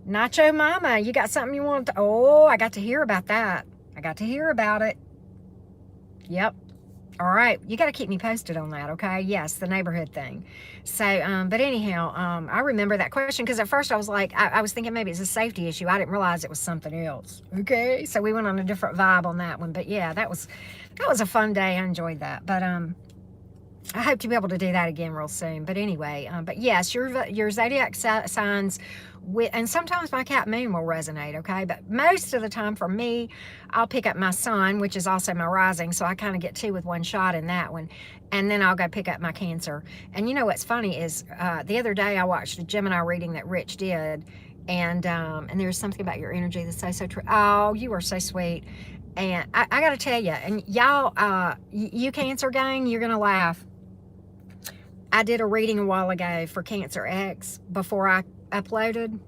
Speaker 1: Nacho Mama, you got something you want to, oh, I got to hear about that. I got to hear about it. Yep. All right, you got to keep me posted on that, okay? Yes, the neighborhood thing. So, but anyhow, I remember that question because at first I was like, I was thinking maybe it's a safety issue. I didn't realize it was something else, okay? So we went on a different vibe on that one. But yeah, that was a fun day. I enjoyed that. But I hope to be able to do that again real soon. But anyway, but yes, your zodiac signs, and sometimes my Cap moon will resonate, okay? But most of the time for me, I'll pick up my sun, which is also my rising, so I kind of get two with one shot in that one. And then I'll go pick up my Cancer. And you know what's funny is the other day I watched a Gemini reading that Rich did, and there's something about your energy that's so true. Oh, you are so sweet. And I got to tell you, and y'all, you Cancer gang, you're going to laugh. I did a reading a while ago for Cancer X before I uploaded.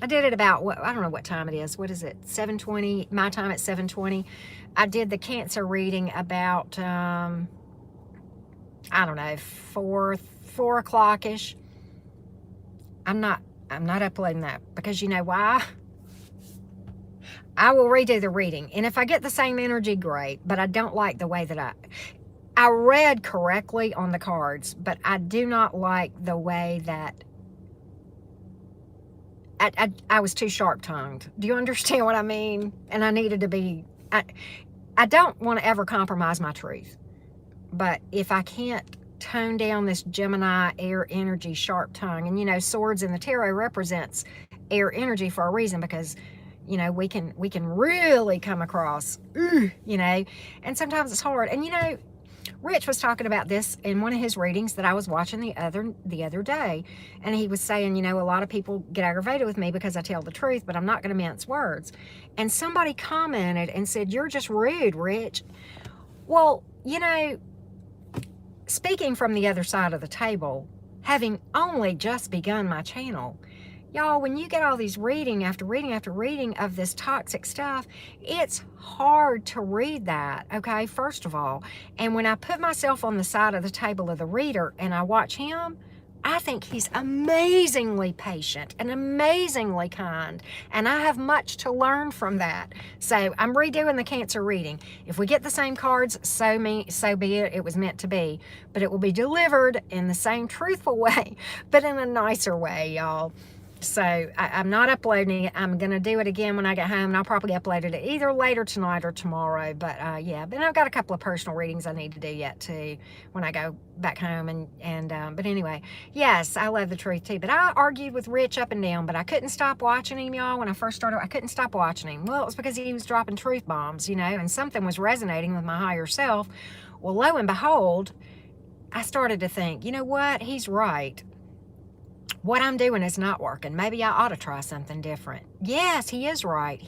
Speaker 1: I did it about, I don't know what time it is. What is it? 7:20, my time at 7:20. I did the Cancer reading about, I don't know, 4 o'clock-ish. I'm not uploading that because you know why? I will redo the reading. And if I get the same energy, great. But I don't like the way that I read correctly on the cards, but I do not like the way that I was too sharp-tongued. Do you understand what I mean? And I needed to be, I don't want to ever compromise my truth. But if I can't tone down this Gemini air energy sharp tongue, and you know, swords in the tarot represents air energy for a reason because, you know, we can really come across, you know, and sometimes it's hard. And you know, Rich was talking about this in one of his readings that I was watching the other day, and he was saying, you know, a lot of people get aggravated with me because I tell the truth, but I'm not going to mince words. And somebody commented and said, "You're just rude, Rich." Well, you know, speaking from the other side of the table, having only just begun my channel, y'all, when you get all these reading after reading after reading of this toxic stuff, it's hard to read that, okay, first of all. And when I put myself on the side of the table of the reader and I watch him, I think he's amazingly patient and amazingly kind, and I have much to learn from that. So I'm redoing the Cancer reading. If we get the same cards, so be it. It was meant to be, but it will be delivered in the same truthful way, but in a nicer way, y'all. So I'm not uploading it. I'm going to do it again when I get home, and I'll probably upload it either later tonight or tomorrow. But yeah, but I've got a couple of personal readings I need to do yet too when I go back home. But anyway, yes, I love the truth too. But I argued with Rich up and down, but I couldn't stop watching him, y'all. When I first started, I couldn't stop watching him. Well, it was because he was dropping truth bombs, and something was resonating with my higher self. Well, lo and behold, I started to think, you know what? He's right. What I'm doing is not working. Maybe I ought to try something different. Yes, he is right.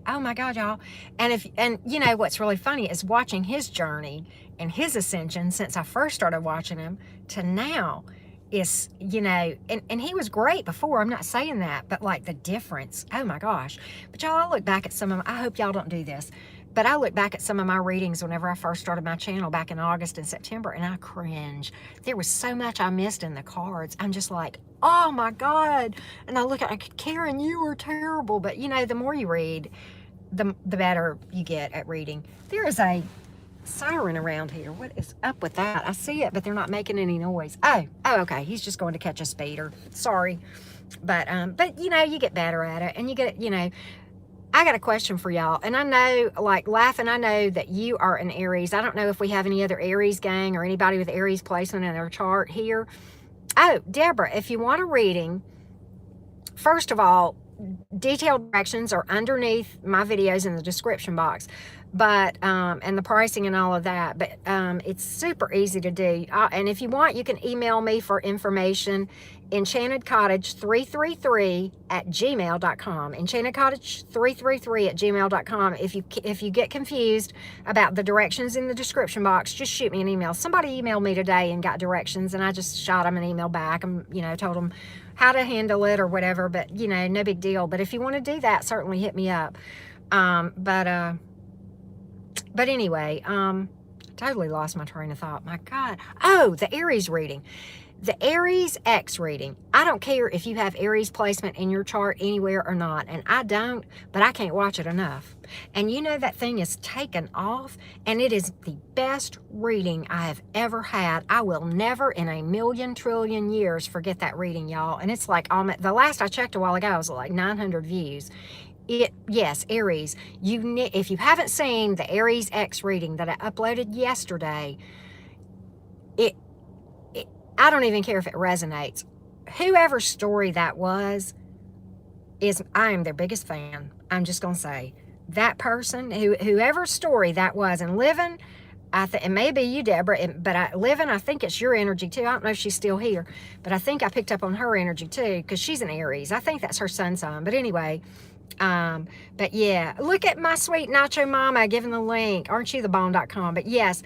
Speaker 1: Oh my God, y'all. And you know what's really funny is watching his journey and his ascension since I first started watching him to now is, and he was great before. I'm not saying that, but like the difference, oh my gosh. But y'all, I look back at I hope y'all don't do this, but I look back at some of my readings whenever I first started my channel back in August and September, and I cringe. There was so much I missed in the cards. I'm just like, oh my God. And I look at Karen, you are terrible. But the more you read, the better you get at reading. There is a siren around here. What is up with that? I see it, but they're not making any noise. Oh, okay. He's just going to catch a speeder. Sorry. But you get better at it, and you get, I got a question for y'all, and I know, like, laughing, I know that you are an Aries. I don't know if we have any other Aries gang or anybody with Aries placement in their chart here. Oh, Deborah, if you want a reading, first of all, detailed directions are underneath my videos in the description box, but and the pricing and all of that, but it's super easy to do. And if you want, you can email me for information, enchantedcottage333@gmail.com, enchantedcottage333@gmail.com. If you get confused about the directions in the description box, just shoot me an email. Somebody emailed me today and got directions, and I just shot them an email back and told them how to handle it or whatever, but no big deal. But if you want to do that, certainly hit me up. But anyway, totally lost my train of thought. My God. Oh, the Aries reading. The Aries X reading. I don't care if you have Aries placement in your chart anywhere or not, and I don't, but I can't watch it enough. And that thing is taken off, and it is the best reading I have ever had. I will never in a million trillion years forget that reading, y'all. And it's like, the last I checked a while ago, it was like 900 views. Yes, Aries. If you haven't seen the Aries X reading that I uploaded yesterday, I don't even care if it resonates. Whoever's story that was, I am their biggest fan. I'm just gonna say that person, whoever's story that was, and Living, it may be you, Deborah, but Living, I think it's your energy too. I don't know if she's still here, but I think I picked up on her energy too, because she's an Aries. I think that's her sun sign. But anyway. But yeah, look at my sweet Nacho Mama giving the link. Aren't you the bomb.com? But yes,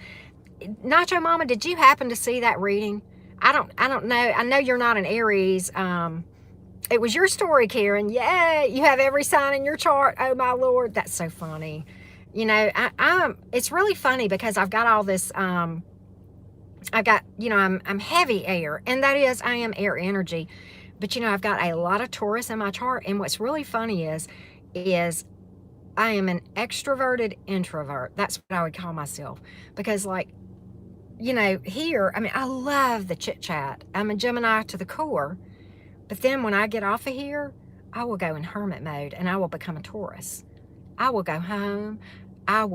Speaker 1: Nacho Mama, did you happen to see that reading? I don't know. I know you're not an Aries. It was your story, Karen. Yeah, you have every sign in your chart. Oh my Lord, that's so funny. It's really funny because I've got all this. I'm heavy air, and that is I am air energy. But I've got a lot of Taurus in my chart, and what's really funny is I am an extroverted introvert. That's what I would call myself, because here, I love the chit chat. I'm a Gemini to the core, but then when I get off of here, I will go in hermit mode and I will become a Taurus. I will go home. Of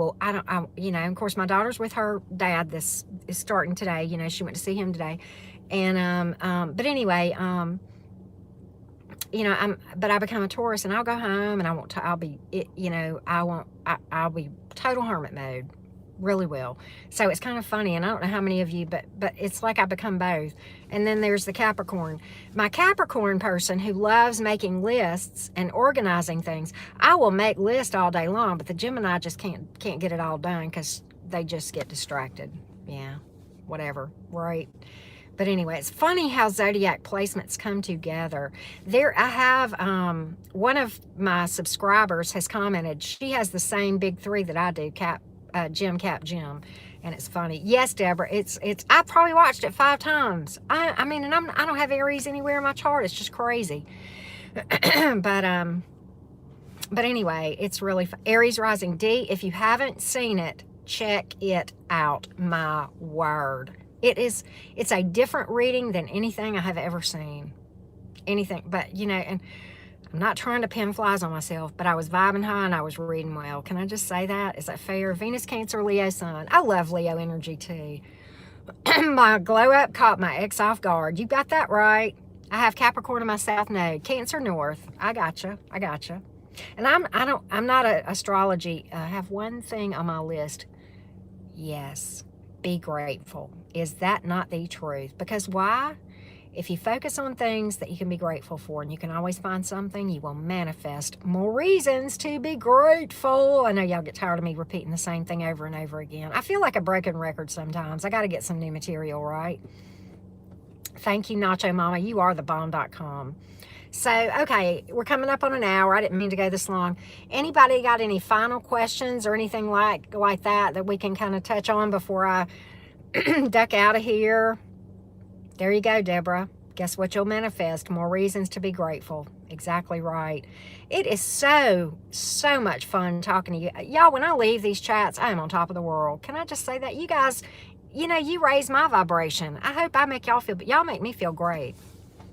Speaker 1: course, my daughter's with her dad. This is starting today. She went to see him today, and but anyway, but I become a Taurus and I'll go home and I'll be total hermit mode, really will. So it's kind of funny, and I don't know how many of you, but it's like I become both. And then there's the Capricorn. My Capricorn person who loves making lists and organizing things. I will make lists all day long, but the Gemini just can't get it all done because they just get distracted. Yeah, whatever, right? But anyway, it's funny how zodiac placements come together. I have one of my subscribers has commented. She has the same big three that I do, Jim. And it's funny. Yes, Deborah, it's I probably watched it 5 times. I mean, and I don't have Aries anywhere in my chart. It's just crazy. but anyway, it's really Aries rising D. If you haven't seen it, check it out. My word. It's a different reading than anything I have ever seen. Anything, but you know, and I'm not trying to pin flies on myself, but I was vibing high and I was reading well. Can I just say that? Is that fair? Venus, Cancer, Leo, Sun. I love Leo energy too. My glow up caught my ex off guard. You got that right. I have Capricorn in my South Node, Cancer North. I gotcha. And I'm not an astrology. I have one thing on my list. Yes, be grateful. Is that not the truth? Because why? If you focus on things that you can be grateful for, and you can always find something, you will manifest more reasons to be grateful. I know y'all get tired of me repeating the same thing over and over again. I feel like a broken record sometimes. I got to get some new material, right? Thank you, Nacho Mama. You are the bomb.com. So, okay, we're coming up on an hour. I didn't mean to go this long. Anybody got any final questions or anything like that we can kind of touch on before I duck out of here? There you go, Deborah. Guess what you'll manifest? More reasons to be grateful. Exactly right. It is so much fun talking to you. Y'all, when I leave these chats, I am on top of the world. Can I just say that? You guys, you know, you raise my vibration. I hope I make y'all make me feel great.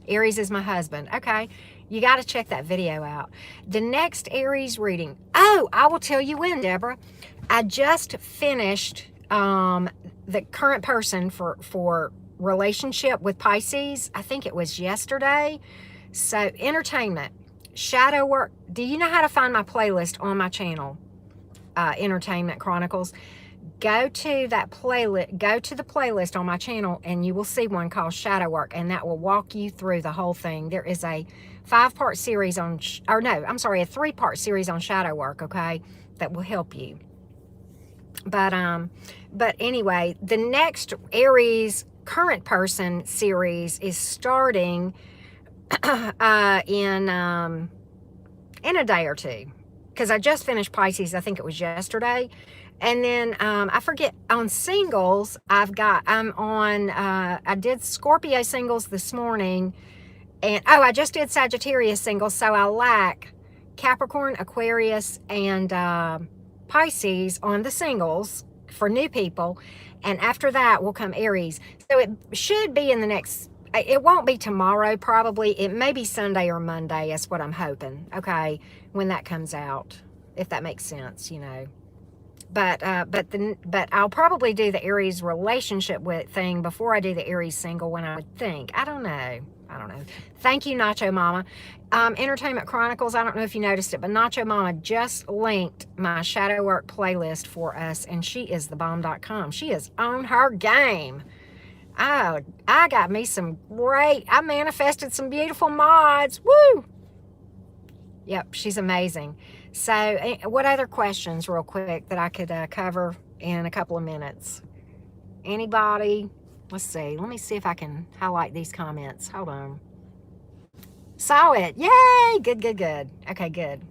Speaker 1: Aries is my husband. Okay, you got to check that video out. The next Aries reading. Oh, I will tell you when, Deborah. I just finished the current person for relationship with Pisces. I think it was yesterday. So entertainment, shadow work. Do you know how to find my playlist on my channel? Entertainment Chronicles. Go to that playlist, go to the playlist on my channel, and you will see one called Shadow Work, and that will walk you through the whole thing. There is a 5-part series on, a 3-part series on shadow work, okay, that will help you. But anyway, the next Aries current person series is starting in a day or two, because I just finished Pisces. I think it was yesterday. And then I forget, on singles, I did Scorpio singles this morning, and I just did Sagittarius singles, so I lack Capricorn, Aquarius, and Pisces on the singles for new people, and after that will come Aries. So it should be in the next, it won't be tomorrow probably, it may be Sunday or Monday, that's what I'm hoping, okay, when that comes out, if that makes sense, you know. But I'll probably do the Aries relationship thing before I do the Aries single one, I would think. I don't know. Thank you, Nacho Mama. Entertainment Chronicles, I don't know if you noticed it, but Nacho Mama just linked my shadow work playlist for us, and she is thebomb.com. She is on her game. I got me I manifested some beautiful mods. Woo! Yep, she's amazing. So what other questions real quick that I could cover in a couple of minutes? Anybody? Let's see. Let me see if I can highlight these comments. Hold on. Saw it. Yay! Good. Okay, good.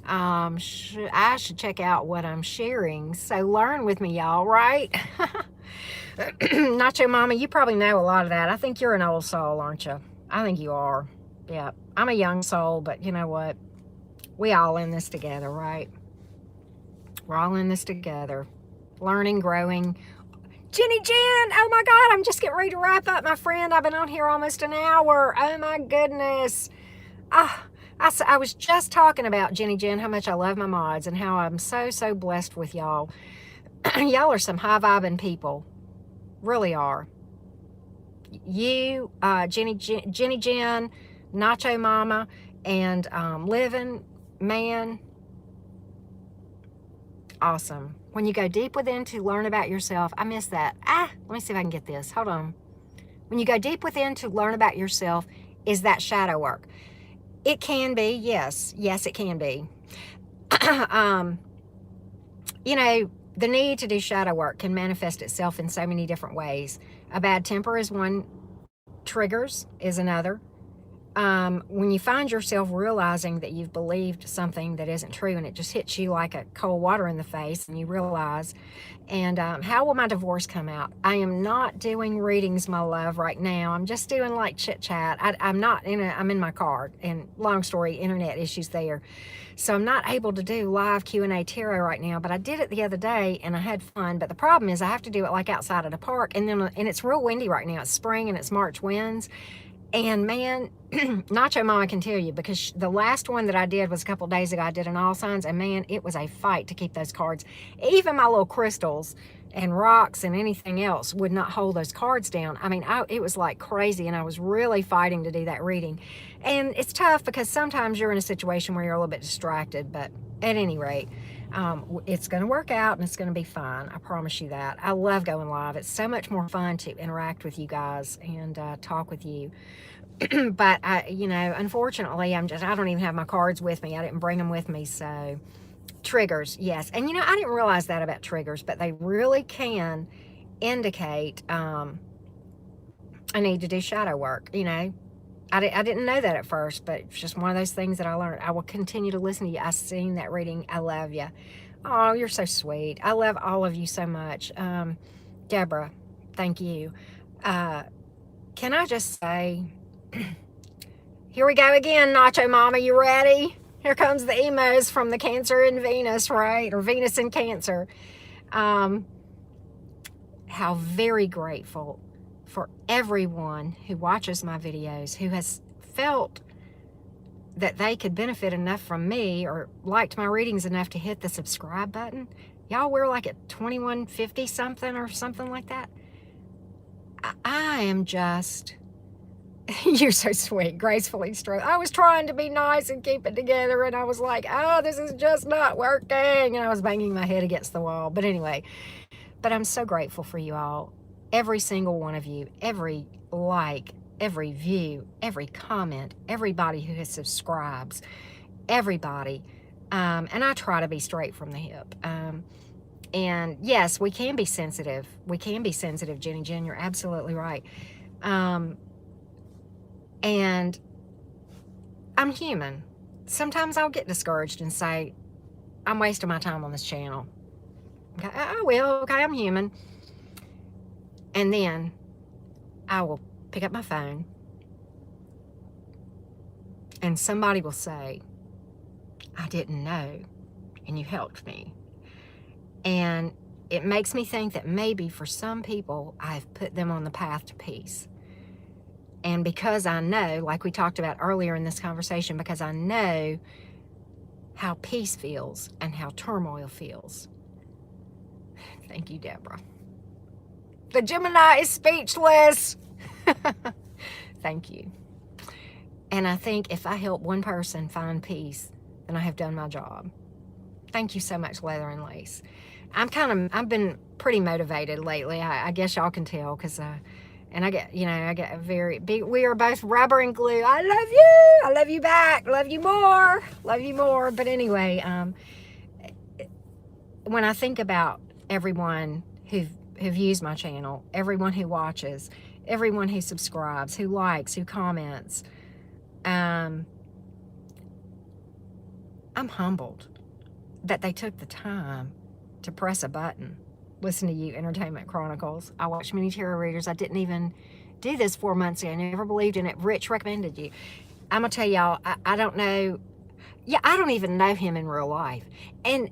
Speaker 1: I should check out what I'm sharing. So learn with me, y'all, right? Nacho Mama, you probably know a lot of that. I think you're an old soul, aren't you? I think you are. Yeah. I'm a young soul, but you know what? We all in this together, right? We're all in this together. Learning, growing. Jenny Jen, oh my God, I'm just getting ready to wrap up, my friend. I've been on here almost an hour. Oh my goodness. I was just talking about Jenny Jen, how much I love my mods and how I'm so blessed with y'all. Y'all are some high vibing people. Really are. You, Jenny Jen, Nacho Mama, and Living Man. Awesome. When you go deep within to learn about yourself, I missed that. Let me see if I can get this. Hold on. When you go deep within to learn about yourself, is that shadow work? It can be, yes. Yes, it can be. You know, the need to do shadow work can manifest itself in so many different ways. A bad temper is one. Triggers is another. when you find yourself realizing that you've believed something that isn't true, and it just hits you like a cold water in the face, and you realize, and how will my divorce come out? I am not doing readings, my love, right now. I'm just doing like chit chat. I'm in my car, and long story, internet issues there. So I'm not able to do live Q&A tarot right now, but I did it the other day and I had fun. But the problem is I have to do it like outside at a park, and it's real windy right now. It's spring and it's March winds. And man, Nacho Mama can tell you, because the last one that I did was a couple days ago. I did an all signs, and man, it was a fight to keep those cards. Even my little crystals and rocks and anything else would not hold those cards down. I mean, it was like crazy, and I was really fighting to do that reading. And it's tough because sometimes you're in a situation where you're a little bit distracted, but at any rate, it's going to work out and it's going to be fine. I promise you that. I love going live. It's so much more fun to interact with you guys and talk with you. But unfortunately, I don't even have my cards with me. I didn't bring them with me. So triggers, yes. And I didn't realize that about triggers, but they really can indicate I need to do shadow work. I didn't know that at first, but it's just one of those things that I learned. I will continue to listen to you. I've seen that reading. I love you. Oh, you're so sweet. I love all of you so much. Deborah, thank you. Can I just say, here we go again, Nacho Mama. You ready? Here comes the emos from the Cancer in Venus, right? Or Venus in Cancer. How very grateful for everyone who watches my videos, who has felt that they could benefit enough from me or liked my readings enough to hit the subscribe button. Y'all, we're like at 2150 something or something like that. I am just, you're so sweet, gracefully stroked. I was trying to be nice and keep it together, and I was like, oh, this is just not working. And I was banging my head against the wall. But anyway, I'm so grateful for you all. Every single one of you, every like, every view, every comment, everybody who has subscribes, everybody. And I try to be straight from the hip. And yes, we can be sensitive. We can be sensitive, Jenny Jen. You're absolutely right. And I'm human. Sometimes I'll get discouraged and say, I'm wasting my time on this channel. Okay, I will. Okay, I'm human. And then I will pick up my phone and somebody will say, I didn't know, and you helped me. And it makes me think that maybe for some people, I've put them on the path to peace. And because I know, like we talked about earlier in this conversation, because I know how peace feels and how turmoil feels. Thank you, Deborah. The Gemini is speechless. Thank you. And I think if I help one person find peace, then I have done my job. Thank you so much, Leather and Lace. I've been pretty motivated lately. I guess y'all can tell, because and I get a very big, we are both rubber and glue. I love you. I love you back. Love you more. Love you more. But anyway, when I think about everyone who views my channel, everyone who watches, everyone who subscribes, who likes, who comments, I'm humbled that they took the time to press a button. Listen to you, Entertainment Chronicles. I watch many tarot readers. I didn't even do this 4 months ago. I never believed in it. Rich recommended you. I'm gonna tell y'all, I don't know. Yeah, I don't even know him in real life. And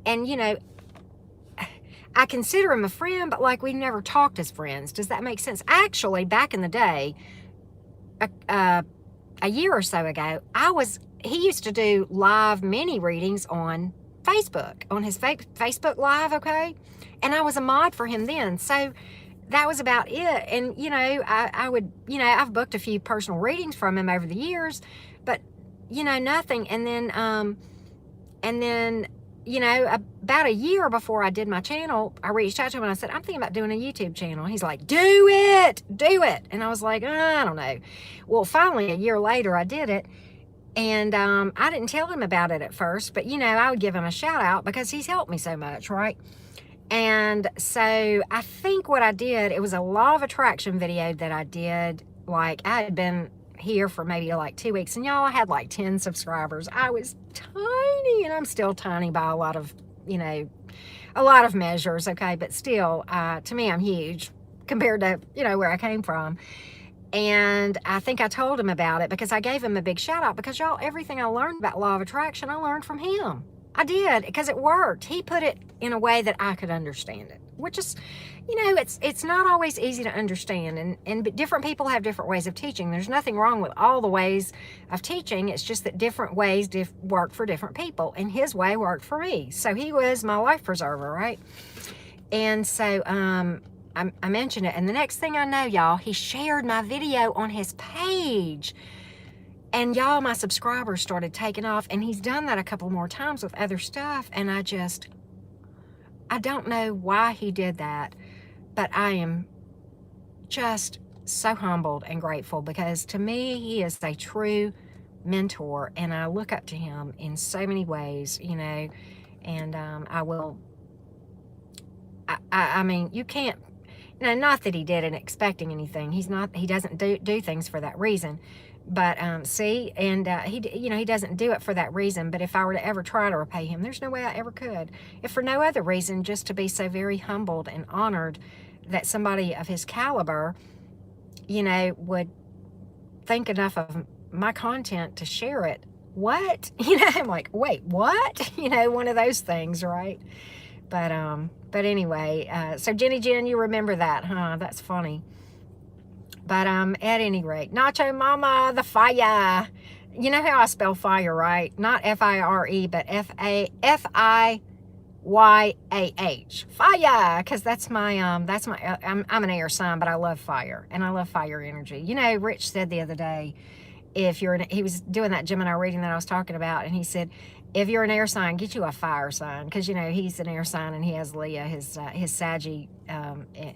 Speaker 1: I consider him a friend, but like we've never talked as friends. Does that make sense? Actually, back in the day, a year or so ago, he used to do live mini readings on Facebook, on his Facebook Live, okay? And I was a mod for him then. So that was about it. And, I would, I've booked a few personal readings from him over the years, but, nothing. And then, about a year before I did my channel, I reached out to him and I said, I'm thinking about doing a YouTube channel. He's like, do it. And I was like, I don't know. Well, finally, a year later, I did it. And I didn't tell him about it at first, but, I would give him a shout out because he's helped me so much, right? And so I think what I did, it was a law of attraction video that I did. Like here for maybe like 2 weeks, and y'all, I had like 10 subscribers. I was tiny, and I'm still tiny by a lot of, a lot of measures, okay? But still, to me, I'm huge compared to, where I came from. And I think I told him about it because I gave him a big shout out because, y'all, everything I learned about law of attraction, I learned from him. I did, because it worked. He put it in a way that I could understand it, which is, it's not always easy to understand. And different people have different ways of teaching. There's nothing wrong with all the ways of teaching. It's just that different ways work for different people. And his way worked for me. So he was my life preserver, right? And so I mentioned it. And the next thing I know, y'all, he shared my video on his page. And y'all, my subscribers started taking off, and he's done that a couple more times with other stuff. And I don't know why he did that, but I am just so humbled and grateful, because to me, he is a true mentor, and I look up to him in so many ways, and I mean, you can't, not that he didn't expecting anything. He doesn't do things for that reason. But he doesn't do it for that reason. But if I were to ever try to repay him, there's no way I ever could. If for no other reason, just to be so very humbled and honored that somebody of his caliber, would think enough of my content to share it. What? I'm like, wait, what? One of those things, right? But anyway, so Jenny Jen, you remember that, huh? That's funny. But at any rate, Nacho Mama, the fire. You know how I spell fire, right? Not F-I-R-E, but F-I-Y-A-H. Fire, because that's my I'm an air sign, but I love fire, and I love fire energy. Rich said the other day, he was doing that Gemini reading that I was talking about, and he said, if you're an air sign, get you a fire sign, because he's an air sign, and he has Leah, his Saggy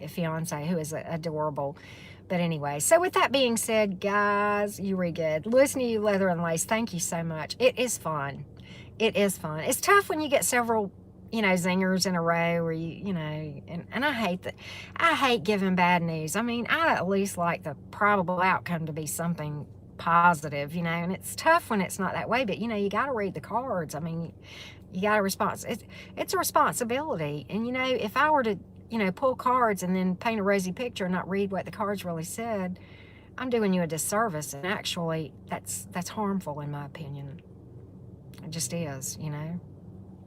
Speaker 1: fiance, who is adorable. But anyway, so with that being said, guys, you read good. Listen to you, Leather and Lace. Thank you so much. It is fun. It is fun. It's tough when you get several, zingers in a row, or and I hate that. I hate giving bad news. I mean, I at least like the probable outcome to be something positive, and it's tough when it's not that way. But you got to read the cards. I mean, you got to respond. It's a responsibility. And if I were to pull cards and then paint a rosy picture and not read what the cards really said, I'm doing you a disservice. And actually, that's harmful in my opinion. It just is,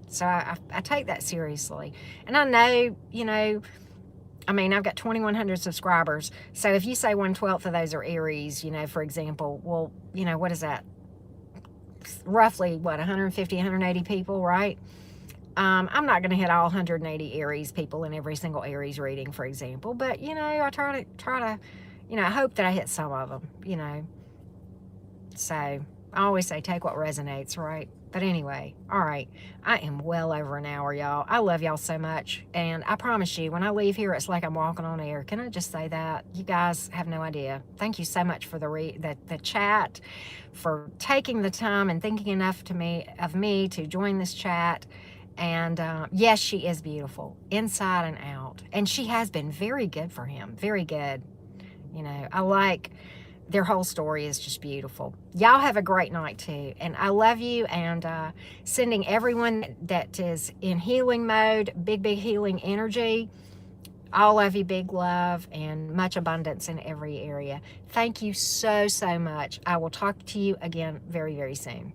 Speaker 1: So I take that seriously. And I know, I mean, I've got 2,100 subscribers. So if you say 1/12 of those are Aries, for example, well, what is that? Roughly, 150, 180 people, right? I'm not going to hit all 180 Aries people in every single Aries reading, for example, but I try to, I hope that I hit some of them, So I always say, take what resonates, right? But anyway, all right, I am well over an hour, y'all. I love y'all so much, and I promise you, when I leave here, it's like I'm walking on air. Can I just say that? You guys have no idea. Thank you so much for the chat, for taking the time and thinking enough of me to join this chat. And yes, she is beautiful inside and out. And she has been very good for him. Very good. I like their whole story is just beautiful. Y'all have a great night too. And I love you, and sending everyone that is in healing mode, big healing energy. All of you, big love and much abundance in every area. Thank you so, so much. I will talk to you again very, very soon.